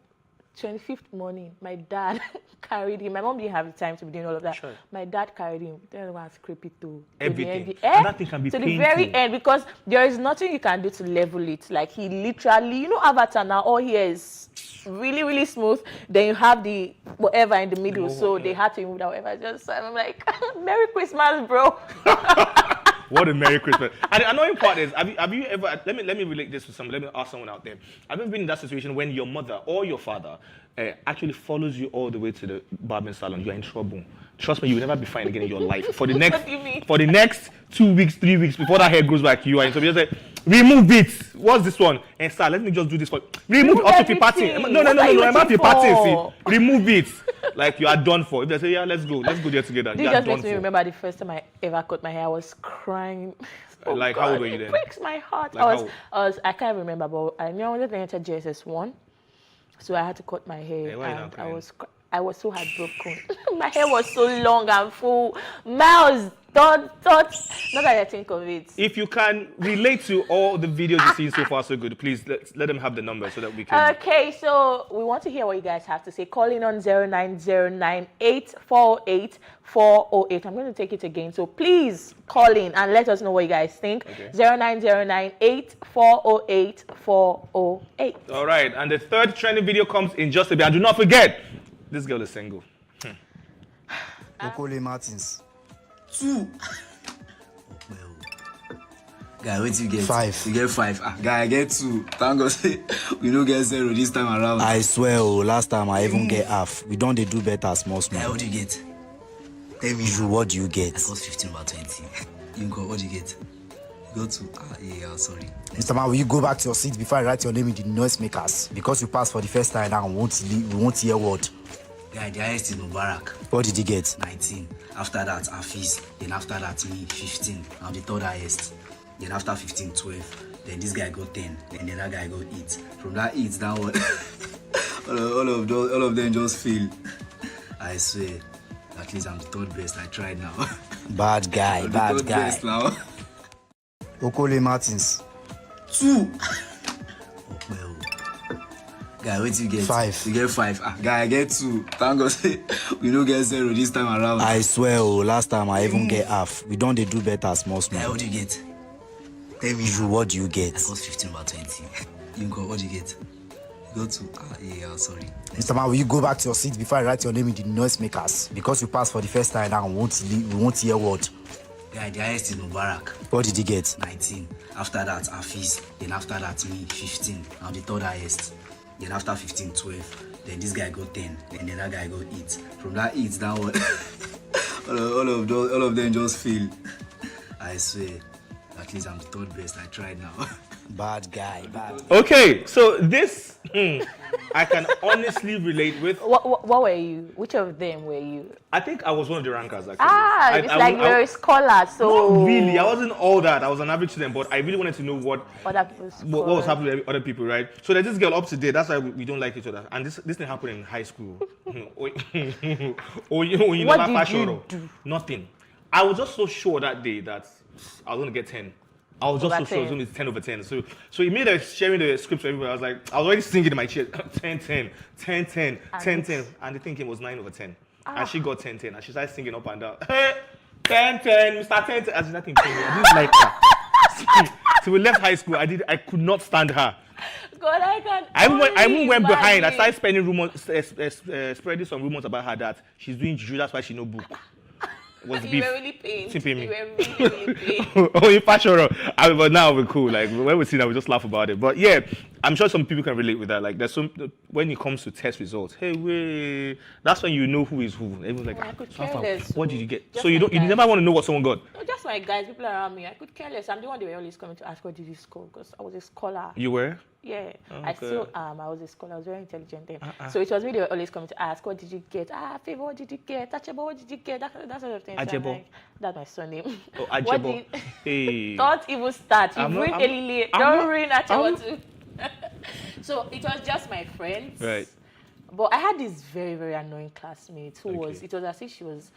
25th morning. My dad carried him. My mom didn't have the time to be doing all of that. Sure. My dad carried him. Then was creepy too. Everything. And that thing can be to the painful. very end, because there is nothing you can do to level it. Like he literally, you know, avatar now, all here is really, really smooth. Then you have the whatever in the middle. So they had to remove that whatever. I'm like, Merry Christmas, bro. What a Merry Christmas. And the annoying part is, have you ever, let me relate this to someone, let me ask someone out there. Have you ever been in that situation when your mother or your father actually follows you all the way to the barbering salon? You're in trouble. Trust me, you will never be fine again in your life. For the next, What do you mean? For the next 2 weeks, 3 weeks, before that hair grows back, you are in trouble. You just say, remove it. What's this one? And sir, let me just do this for you. Remove it. Also, party. No, What are you I'm happy waiting party. for? See, remove it. Like you are done for. If they say, yeah, let's go there together. This You are just done makes me for. remember the first time I ever cut my hair. I was crying. Oh Like, God, how old were you it then? breaks my heart. Like I can't remember, but I knew I wanted to enter JSS1, so I had to cut my hair, Hey, why you not and crying? I was so heartbroken. My hair was so long and full. Miles, not that I think of it. If you can relate to all the videos you've seen so far so good, please let them have the number so that we can. Okay, so we want to hear what you guys have to say. Call in on 0909848408. I'm going to take it again. So please call in and let us know what you guys think. Okay. 09098408. All right, and the third trending video comes in just a bit. And do not forget, this girl is single. Okole Martins. 2. Guy, what you get? 5. You get 5. Guy, I get 2. Thank God, we don't get 0 this time around. I swear, last time I even get half. We don't do better small. Guy, what do you get? Tell me. You, what do you get? I got 15/20. You go, what do you get? You go to, yeah, sorry. Mr. Man, will you go back to your seat before I write your name in the noise makers? Because you passed for the first time now, we won't hear what. Guy, the highest is Mubarak. What did he get? 19. After that, Hafiz. Then after that, me, 15. Now the third highest. Then after 15, 12. Then this guy got 10. Then the other guy got 8. From that 8 downward, all of them just fail. I swear. At least I'm the third best. I tried now. Bad guy, I'm the bad third guy. best now. Okole Martins. 2. Guy, what you get? 5. You get 5. Guy, I get 2. Thank God, we don't get 0 this time around. I swear, last time I even get half. We don't do better small. Guy, what do you get? Tell me. You, what do you get? I got 15/20. You go, what do you get? You go to, yeah, sorry. Mr. Man, will you go back to your seat before I write your name in the noise makers? Because you passed for the first time now, we won't hear what. Guy, the highest is Mubarak. What did he get? 19. After that, Hafiz. Then after that, me, 15. Now the third highest. Then after 15, 12. Then this guy got 10. Then the other guy got 8. From that 8 downward, all of them just fail. I swear. At least I'm the third best. I tried now. Bad guy, bad. Okay, so this I can honestly relate with. What were you? Which of them were you? I think I was one of the rankers actually. It's like you're a scholar, so. Not really. I wasn't all that. I was an average student, but I really wanted to know what was happening to other people, right? So there's this girl up to date. That's why we don't like each other. And this thing happened in high school. What did you do? Nothing. I was just so sure that day that I was going to get 10. I was just so sure it was going to be 10 over 10. So he made us sharing the script to everybody. I was already singing in my chair, 10, 10, 10, 10, 10, 10. And the thing came was 9 over 10. And she got 10, 10. And she started singing up and down. Hey, 10, 10, Mr. 10, 10. And nothing came. I didn't like her. So we left high school. I could not stand her. God, I can't. I even went behind. I started spreading some rumors about her that she's doing juju. That's why she no book. Was you were really pained. You were really pained. Oh, you fashion. But now we're cool. Like when we see that, we just laugh about it. But yeah, I'm sure some people can relate with that. Like there's some when it comes to test results. Hey, wait, that's when you know who is who. Everyone's like, I could care less. what did you get? So you never want to know what someone got. No, just my guys, people around me. I could care less. I'm the one they were always coming to ask, what did you score? Because I was a scholar. You were? Yeah, okay. I still am. I was a scholar. I was very intelligent then. So it was me they were always coming to ask, what did you get? Favor, what did you get? Achebo, what did you get? That sort of thing. Achebo. Like, that's my surname. Oh, Achebo. Hey. Don't even start. You ruin Elile. Don't ruin Achebo too. So it was just my friends. Right. But I had this very, very annoying classmate who it was as if she was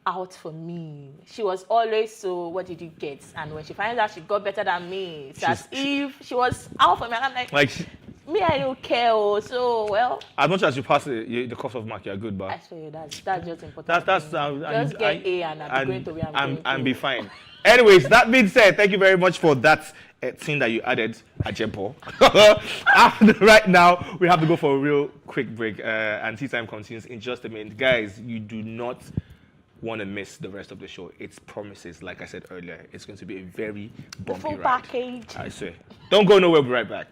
out for me. She was always so, what did you get? And when she finds out she got better than me, it's as if she was out for me. And I'm like me, I don't care. So, well. As much as you pass the course of mark, you're good, but. I swear, that's just important. Just get A and I'm going to be and be fine. Anyways, that being said, thank you very much for that thing that you added, Ajempo. Right now, we have to go for a real quick break, and tea time continues in just a minute. Guys, you do not want to miss the rest of the show. It's promises, like I said earlier. It's going to be a very bumpy full ride. Package. I swear. Don't go nowhere. We'll be right back.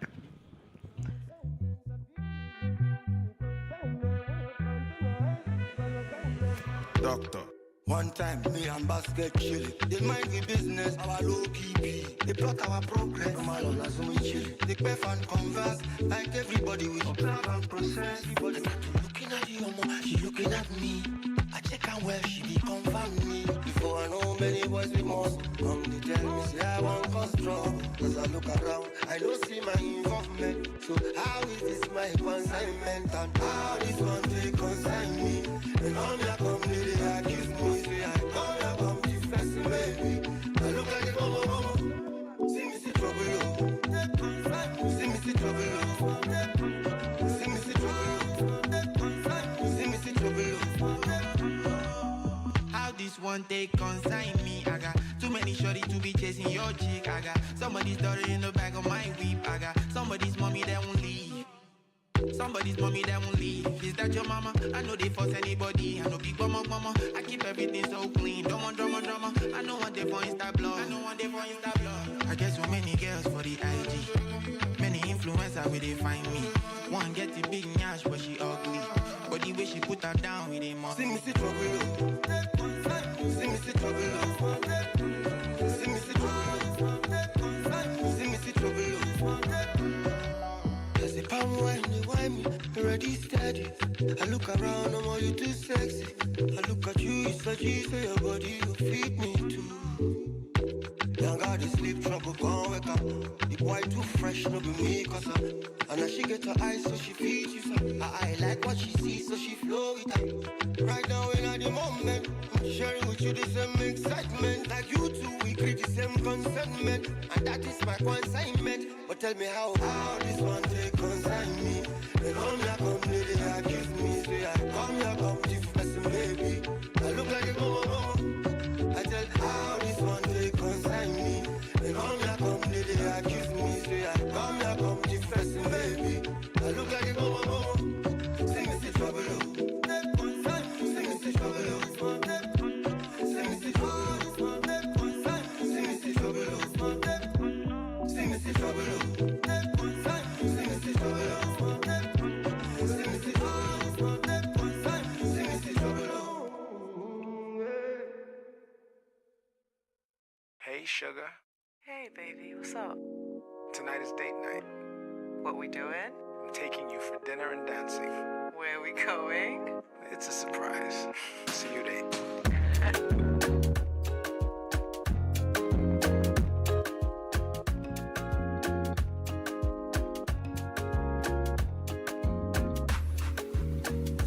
Doctor. One time, me and Basket chilling. They mind the business, our low key. They plot our progress. Come on, as we chill. They pay and converse like everybody with plan and process. Everybody looking at you, she looking at me. I check out where she be confirm me. Before I know many boys we must come to tell me, say I want cause strong. As I look around, I don't see my involvement. So how is this my consignment? And how this one take consign me? And on your company they accuse me. Say I come here, come to first baby. I look like a mama. See me see trouble, oh. See me see trouble, oh. See me see trouble, oh. See me see trouble, oh. How this one take consign me? I got too many shorty to be chasing your chick. I got somebody's daughter in the back of my whip. I got somebody's mommy that won't leave. Somebody's mommy that won't leave. Is that your mama? I know they force anybody. I know big mama. I keep everything so clean. Don't want drama. I know what they for Insta blog. I get so many girls for the IG. Many influencers where they find me. One get the big nyash but she ugly. But the way she put her down with a mom. See me see trouble, oh. See me see trouble, oh. See me see trouble, oh. See me see trouble, oh. There's a palm when they wind me, ready steady. I look around, I'm all you too sexy. I look at you, it's a G, so your body will feed me too. Young girl, they sleep trouble, can't wake up. The boy too fresh, no be me, cause and now she get her eyes, so she feeds you, so I like what she sees, so she flow with her. Right now, in the moment, I'm sharing with you the same excitement. Like you two, we create the same consentment, and that is my consignment. But tell me how this one take consign me. They come here, come here, they accuse me. Say I come here, come to first baby. I look like a mama. I tell how this one take consign me. They come here, come here, they accuse me. Say I come here, come to first baby. I look like a mama. See me see trouble, oh. See me see trouble, oh. See me see trouble, oh. Hey, sugar. Hey, baby, what's up? Tonight is date night. What we doing? I'm taking you for dinner and dancing. Where are we going? It's a surprise. See you there.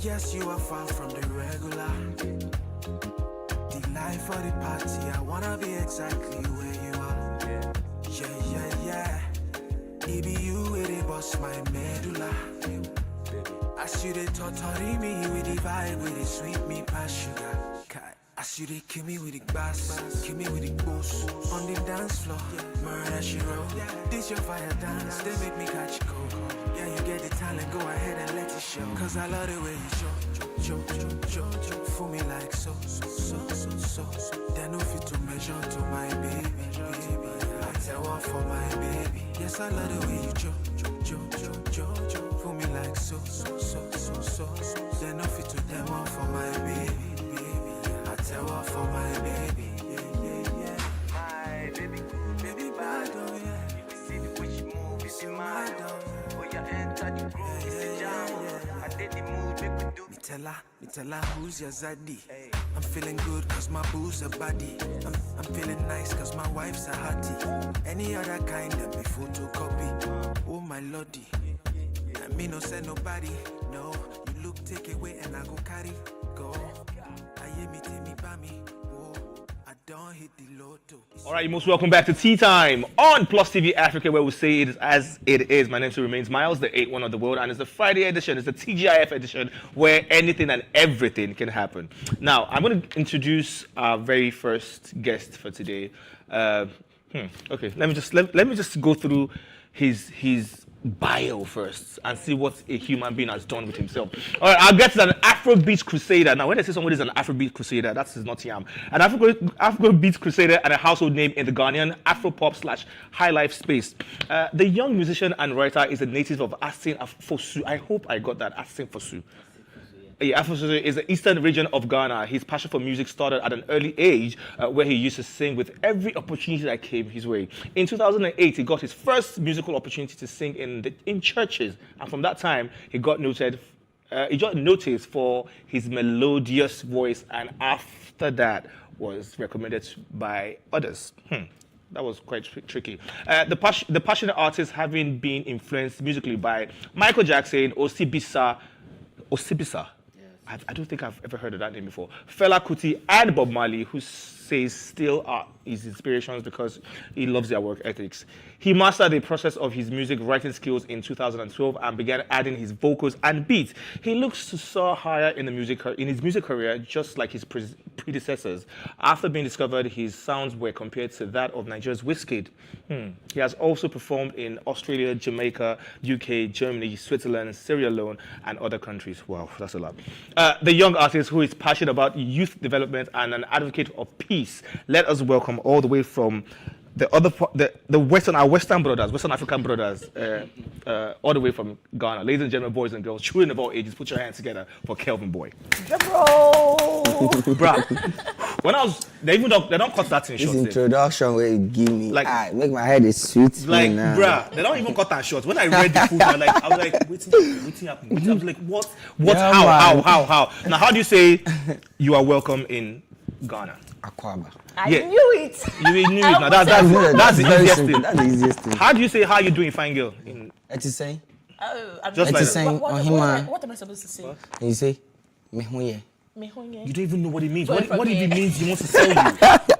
Yes, you are far from the regular. The life of the party, I wanna be exactly where you are. Yeah. It be you with it, boss my medulla. As you they torturing me with the vibe, with the sweet me past sugar. As you they kill me with the bass, kill me with the boost. On the dance floor, murder she roll. This your fire dance, they make me catch cold. Yeah, you get the talent, go ahead and let it show. Cause I love the way you show. For me like so. Then no fit to measure to my baby. I tell what for my baby. Yes, I love the way you show. For me like so. Then no fit to demo for my baby. I tell what for my baby. Yeah. My baby bad, oh yeah. You see the way she move, it's in my dog. Oh, you enter the groove, it's a jam. I did the move, make we do. Me tell her who's your zaddy. I'm feeling good cause my boo's a body. I'm feeling nice cause my wife's a hottie. Any other kind of be photocopy. Oh my lordy. I mean no send nobody. No, you look take away and I go carry. Go. I hear me take me by me. I don't hit the lotto. All right, you're most welcome back to Tea Time on Plus TV Africa, where we say it is as it is. My name still remains Miles, the 8-1 of the world, and it's the Friday edition. It's the TGIF edition, where anything and everything can happen. Now, I'm going to introduce our very first guest for today. Okay, let me just go through his bio first and see what a human being has done with himself. All right, our guest is an Afrobeat crusader. Now, when I say somebody is an Afrobeat crusader, that's not yam. An Afrobeat crusader and a household name in the Ghanaian Afropop / high life space. The young musician and writer is a native of Asin Fosu. I hope I got that, Asin Fosu. Afosu is the eastern region of Ghana. His passion for music started at an early age, where he used to sing with every opportunity that came his way. In 2008, he got his first musical opportunity to sing in churches, and from that time, he got noticed for his melodious voice, and after that, was recommended by others. That was quite tricky. The passionate artist, having been influenced musically by Michael Jackson, Osibisa. I don't think I've ever heard of that name before. Fela Kuti and Bob Marley, who says still are his inspirations because he loves their work ethics. He mastered the process of his music writing skills in 2012 and began adding his vocals and beats. He looks to soar higher in his music career, just like his predecessors. After being discovered, his sounds were compared to that of Nigeria's Wizkid. He has also performed in Australia, Jamaica, UK, Germany, Switzerland, Sierra Leone, and other countries. Wow, that's a lot. The young artist who is passionate about youth development and an advocate of peace. Let us welcome all the way from our Western African brothers, all the way from Ghana. Ladies and gentlemen, boys and girls, children of all ages, put your hands together for Kelvin Boy. Bruh, they don't cut that in short. This introduction where you give me, make my head is sweet. Like, bruh, they don't even cut that short. When I read the food, I was like, waiting happened. I was like, what, Yeah, how? Now, how do you say you are welcome in Ghana? Akwaba. I knew it. You knew it. Now that's the easiest thing. That's the easiest thing. How do you say how you doing, fine girl? It's saying. Just like saying. What am I supposed to say? And you say, Mehunye. You don't even know what it means. What if it means he wants to sell you?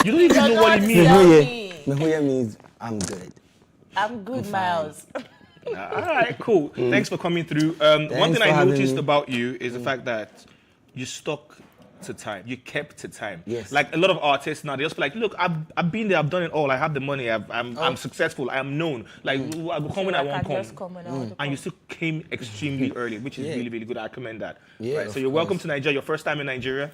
You don't even know what it means. Mehunye means I'm good. I'm good, Miles. All right, cool. Thanks for coming through. One thing I noticed about you is the fact that you stuck to time. You kept to time. Yes. Like a lot of artists now, they just be like, look, I've been there, I've done it all. I have the money. I'm successful. I am known. Like I will come when I won't come. And you still came extremely early, which is really, really good. I commend that. Yeah, right. So you're welcome to Nigeria. Your first time in Nigeria.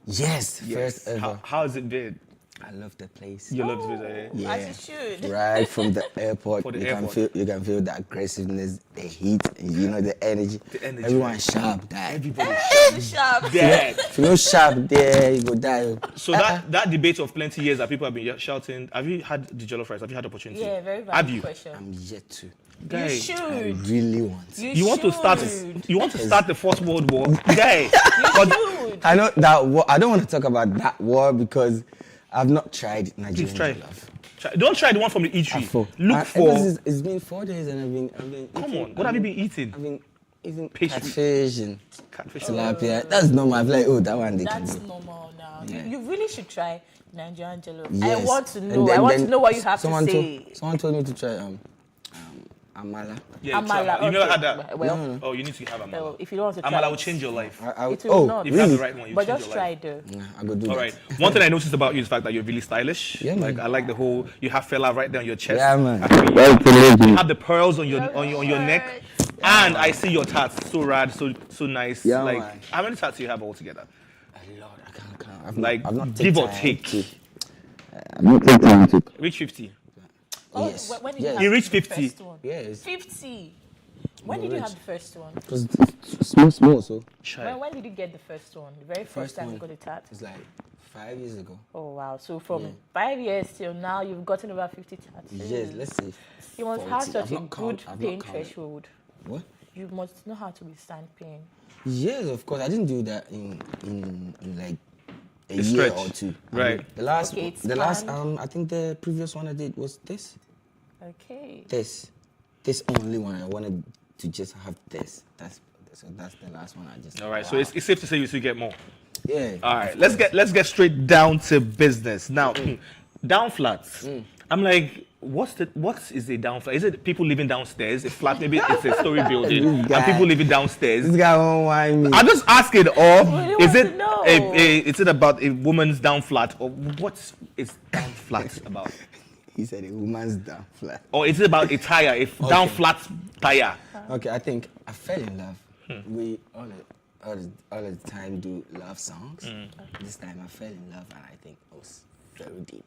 Yes. First ever. How has it been? I love the place. You love the place, Yeah. As you should. Right from the airport, For the you airport. can feel the aggressiveness, the heat, and you know the energy. The energy, Everyone's right? sharp. That. Everybody's Sharp. dead. If you're not sharp there, you go die. So that debate of plenty years that people have been shouting, have you had the jollof rice? Have you had the opportunity? Yeah, very Have valid you? question. I'm yet to. Guy, You should. I really want. You want to start? You want to start the First World War, guy? I know that war. I don't want to talk about that war because I've not tried Nigerian Please try. jollof. Don't try the one from the eatery. Look It's been 4 days and I've been. Come on, what have you been eating? I've been eating Pastry. catfish and Catfish. tilapia. That's normal. I'm like, oh, that one they can That's do. normal now. Yeah. You really should try Nigerian jollof. Yes. I want to And know. then- I want then to know what you have to someone say. Someone told me to try amala. Yeah, Amala, you never okay. had that? Well, No. Oh, you need to have amala. Well, if you don't want to try Amala it, will change your life. it will not. If you have the right one, you But change just your try life. it though. I go do All that. right. One thing I noticed about you is the fact that you're really stylish. Yeah, like man. I like the whole. You have fella right there on your chest. Yeah, man. You have the pearls on your neck, and I see your tats. So rad, so nice. Yeah, like man. how many tats do you have altogether? A lot. I can't count. I've not give or taken take. time I've not taken time to. Reach 50. Oh, Yes. when did Yes. you have You reached the 50. first one? Yes. 50. When did you have the first one? Because it's small, so. When did you get the first one? The very first time you got a tat? It's like 5 years ago. Oh wow! So from 5 years till now, you've gotten over 50 tats. Yes, let's say. You must 40. have such I've a not good I've pain not counted. threshold. What? You must know how to withstand pain. Yes, of course. I didn't do that in like a A year stretch. or two. Right. The last, Okay, it's the last, planned. I think the previous one I did was this. Okay. This only one I wanted to just have this. That's the last one I just. All right. So it's safe to say you still get more. Yeah. All right. Let's get straight down to business now. Down flats. I'm like, what is a down flat? Is it people living downstairs? A flat, maybe it's a story building, and people living downstairs. This guy won't whine me. I'm just asking, or really is want it to know. is it about a woman's down flat, or what is down flat about? He said a woman's down flat. Or is it about a tire, down flat tire? Okay, I think I fell in love. We all the time do love songs. This time I fell in love, and I think it was very deep.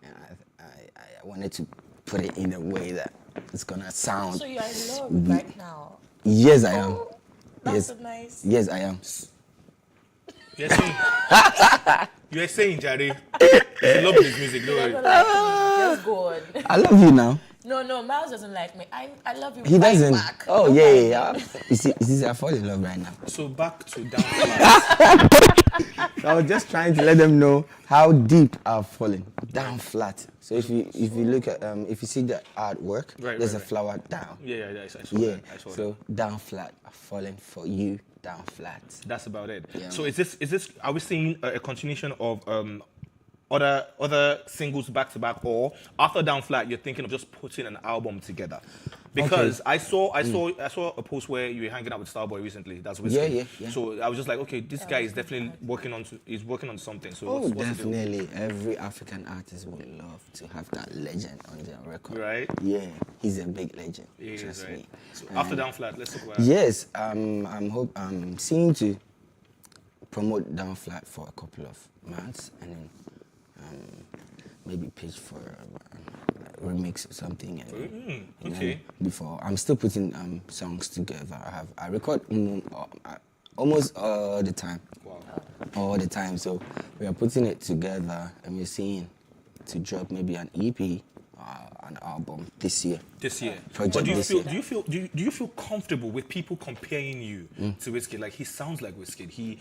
And I wanted to put it in a way that it's gonna sound. So you're in love right now. Yes, I am. Oh, that's Yes. so nice. Yes, I am. You're saying, Jare, you love this music, don't worry. Just go on. I love you now. No, Miles doesn't like me. I love you. He right doesn't. back. Oh Don't yeah, mind yeah, me. yeah. You see, I fall in love right now. So back to down flat. So I was just trying to let them know how deep I've fallen. Down flat. So if you look at if you see the artwork, there's a flower down. Yeah, I saw Yeah. that. I saw So down flat. I've fallen for you. Down flat. That's about it. Yeah, So man. is this are we seeing a continuation of other singles back to back, or after Down Flat you're thinking of just putting an album together? Because I saw a post where you were hanging out with Starboy recently. That's Whiskey. Yeah. So I was just like, okay, this guy is definitely working on something. So Oh, what's the deal? definitely. Every African artist would love to have that legend on their record. Right? Yeah, he's a big legend. He is, Trust right? me. So And after Down Flat, let's talk about yes, I'm seeing to promote Down Flat for a couple of months and then maybe pitch for a remix or something. And okay. then before I'm still putting songs together. I record almost all the time. Wow. All the time. So we are putting it together and we're seeing to drop maybe an EP, an album this year. This year. Project But this year. do you feel comfortable with people comparing you to Wizkid? Like he sounds like Wizkid.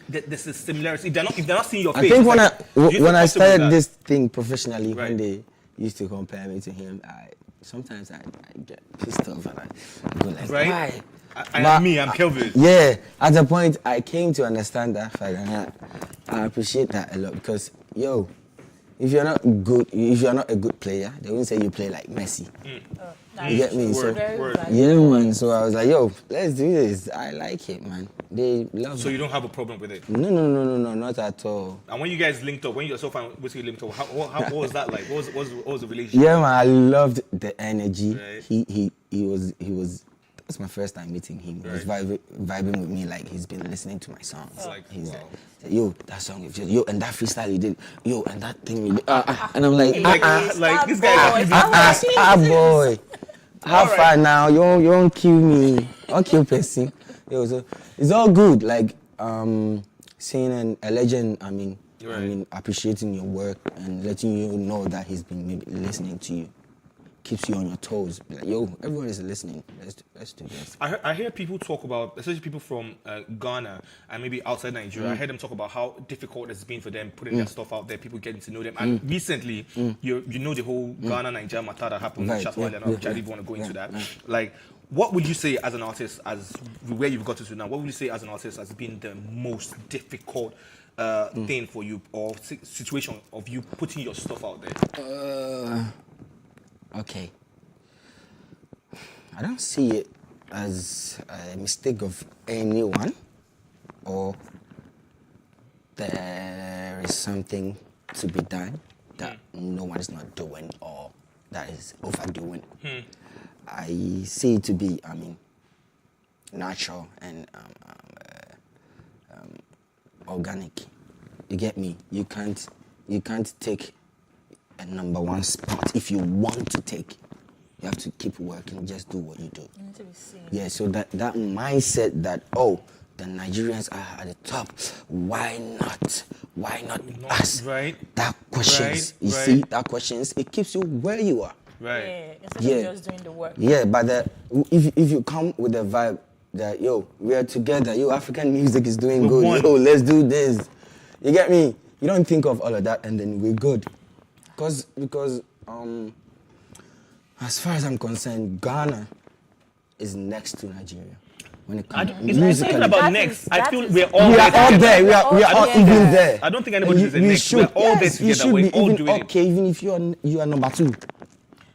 There's a similarity. If they're not seeing your face. I think when it's do you feel when I comfortable with started that? this thing professionally, Right. when they used to compare me to him, sometimes I get pissed off and I go like, Right? why? I'm Kelvin. Yeah, at a point I came to understand that fact, and I appreciate that a lot because if you're not a good player, they won't say you play like Messi. You get me? Word. Yeah, man. So I was like, let's do this. I like it, man. They love So it. you don't have a problem with it? No, not at all. And when you guys linked up, when yourself and Whiskey linked up, what was that like? What was the relationship? Yeah, man. I loved the energy. Right. He was It's my first time meeting him. He was vibing with me like he's been listening to my songs. He's like, yo, that song is just, yo, and that freestyle he did, yo, and that thing he did. And I'm like, like this guy. Boy. How far now? You won't kill me. Don't kill person. Yo, so it's all good. Like seeing a legend, I mean, appreciating your work and letting you know that he's been maybe listening to you. Keeps you on your toes. Like, yo, everyone is listening. Let's do this. I hear people talk about, especially people from Ghana and maybe outside Nigeria. I heard them talk about how difficult it's been for them putting their stuff out there, people getting to know them. And recently, you know the whole Ghana-Nigeria matter that happened in Chatsworth, which I didn't want to go into that. Like, what would you say as an artist, as where you've got to now? What would you say as an artist has been the most difficult thing for you, or situation of you putting your stuff out there? Okay. I don't see it as a mistake of anyone, or there is something to be done that no one is not doing or that is overdoing. I see it to be, I mean, natural and organic. You get me? You can't take a number one spot if you want to take. You have to keep working, just do what you do. You need to be seen. Yeah, so that mindset that, oh, the Nigerians are at the top, why not us? Right. That questions, you see, that questions, it keeps you where you are. Right. Instead of just doing the work. Yeah, but if you come with a vibe that, yo, we are together, yo, African music is doing good, yo, let's do this. You get me? You don't think of all of that and then we're good. Because as far as I'm concerned, Ghana is next to Nigeria. When it comes to it's not about next. I feel we're all there. We are all even there. I don't think anybody is next. We're all there together. We're all doing it. Okay, even if you are number 2.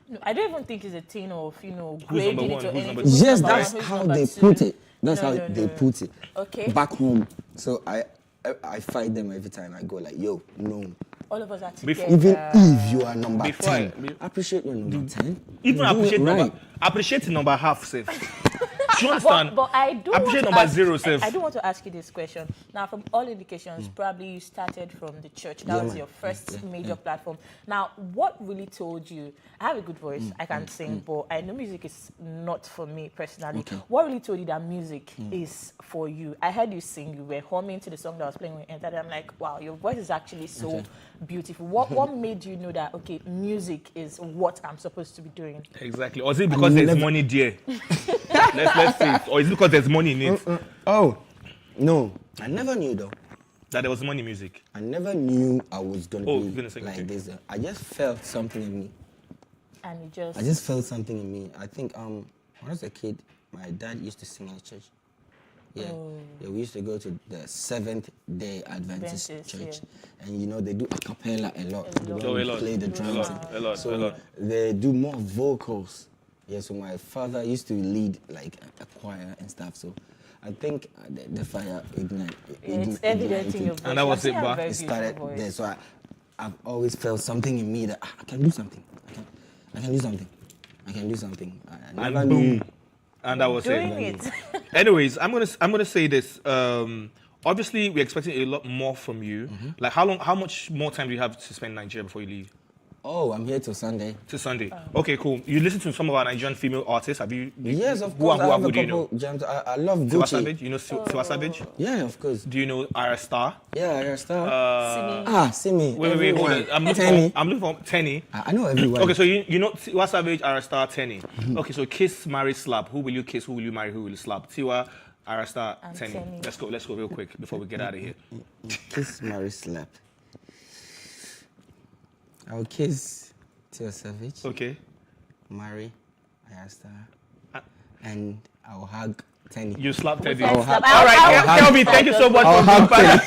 No, I don't even think it's a thing of, grading it or anything. Yes, that's how they put it. That's how they put it. Okay. Back home. So I fight them every time I go like, yo, no. All of us are together. Even if you are number 10, appreciate your number 10. Even appreciate number half, safe. Do you understand? But I do appreciate number 0, safe. I do want to ask you this question. Now, from all indications, probably you started from the church. That was your first major platform. Now, what really told you? I have a good voice. I can sing, but I know music is not for me personally. Okay. What really told you that music is for you? I heard you sing. You were humming to the song that I was playing when you entered. I'm like, wow, your voice is actually so beautiful. What made you know that, okay, music is what I'm supposed to be doing? Exactly. Or is it because there's money there? Let's see. Or is it because there's money in it? Oh, no. I never knew, though. That there was money in music? I never knew I was going to be like this. I just felt something in me. And I just felt something in me. I think when I was a kid, my dad used to sing in the church. Yeah, we used to go to the Seventh-day Adventist church, and they do a cappella a lot. They don't play the drums. A lot. They do more vocals. Yeah, so my father used to lead like a choir and stuff. So I think the fire ignited. It's evident in your voice. And that was it, but it started there. So I've always felt something in me that I can do something. I can do something. And boom. And that was it. Anyways, I'm gonna say this. Obviously, we're expecting a lot more from you. Like, how much more time do you have to spend in Nigeria before you leave? Oh, I'm here till Sunday. Till Sunday. Okay, cool. You listen to some of our Nigerian female artists. Have you? Yes, of course. Who do you know? Jams. I love Gucci. Tiwa Savage. You know Tiwa Savage? Yeah, of course. Do you know Ira Star? Yeah, Ira Star. Simi. Wait, hold on. I'm looking for Tenny. I know everyone. Okay, so you know Tiwa Savage, Ira Star, Tenny. Okay, so kiss, marry, slap. Who will you kiss? Who will you marry? Who will you slap? Tiwa, Ira Star, Tenny. Let's go real quick before we get out of here. Kiss, marry, slap. I'll kiss Tiwa Savage. Okay. Marry Ira Star. And I'll hug Tenny. You slap Tenny. All right, Kelvin, thank you so much for being back.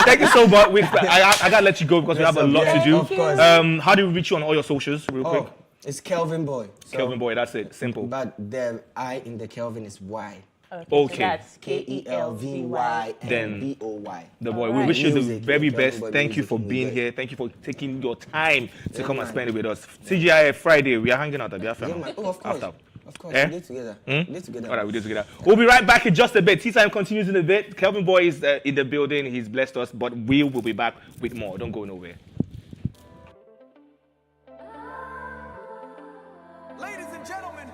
Thank you so much. I gotta let you go because we have a lot to do. Of course. How do we reach you on all your socials, real quick? It's Kelvin Boy. Kelvin Boy, that's it. Simple. But the I in the Kelvin is Y. Okay. So that's KELVY then BOY. The boy. We wish you the very best. Thank you for being here. Thank you for taking your time to come and spend it with us. TGIF Friday. We are hanging out at Biafra. Oh, of course. After. Of course, Eh? we did together. Hmm? We did together. All right, we did together. We'll be right back in just a bit. Tea time continues in a bit. Kelvin Boy is in the building. He's blessed us, but we will be back with more. Don't go nowhere. Ladies and gentlemen.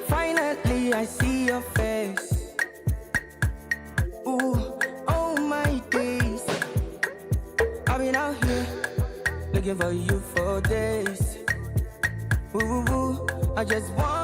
Finally, I see your face. Ooh, oh my days. I've been out here looking for you for days. Ooh, I just want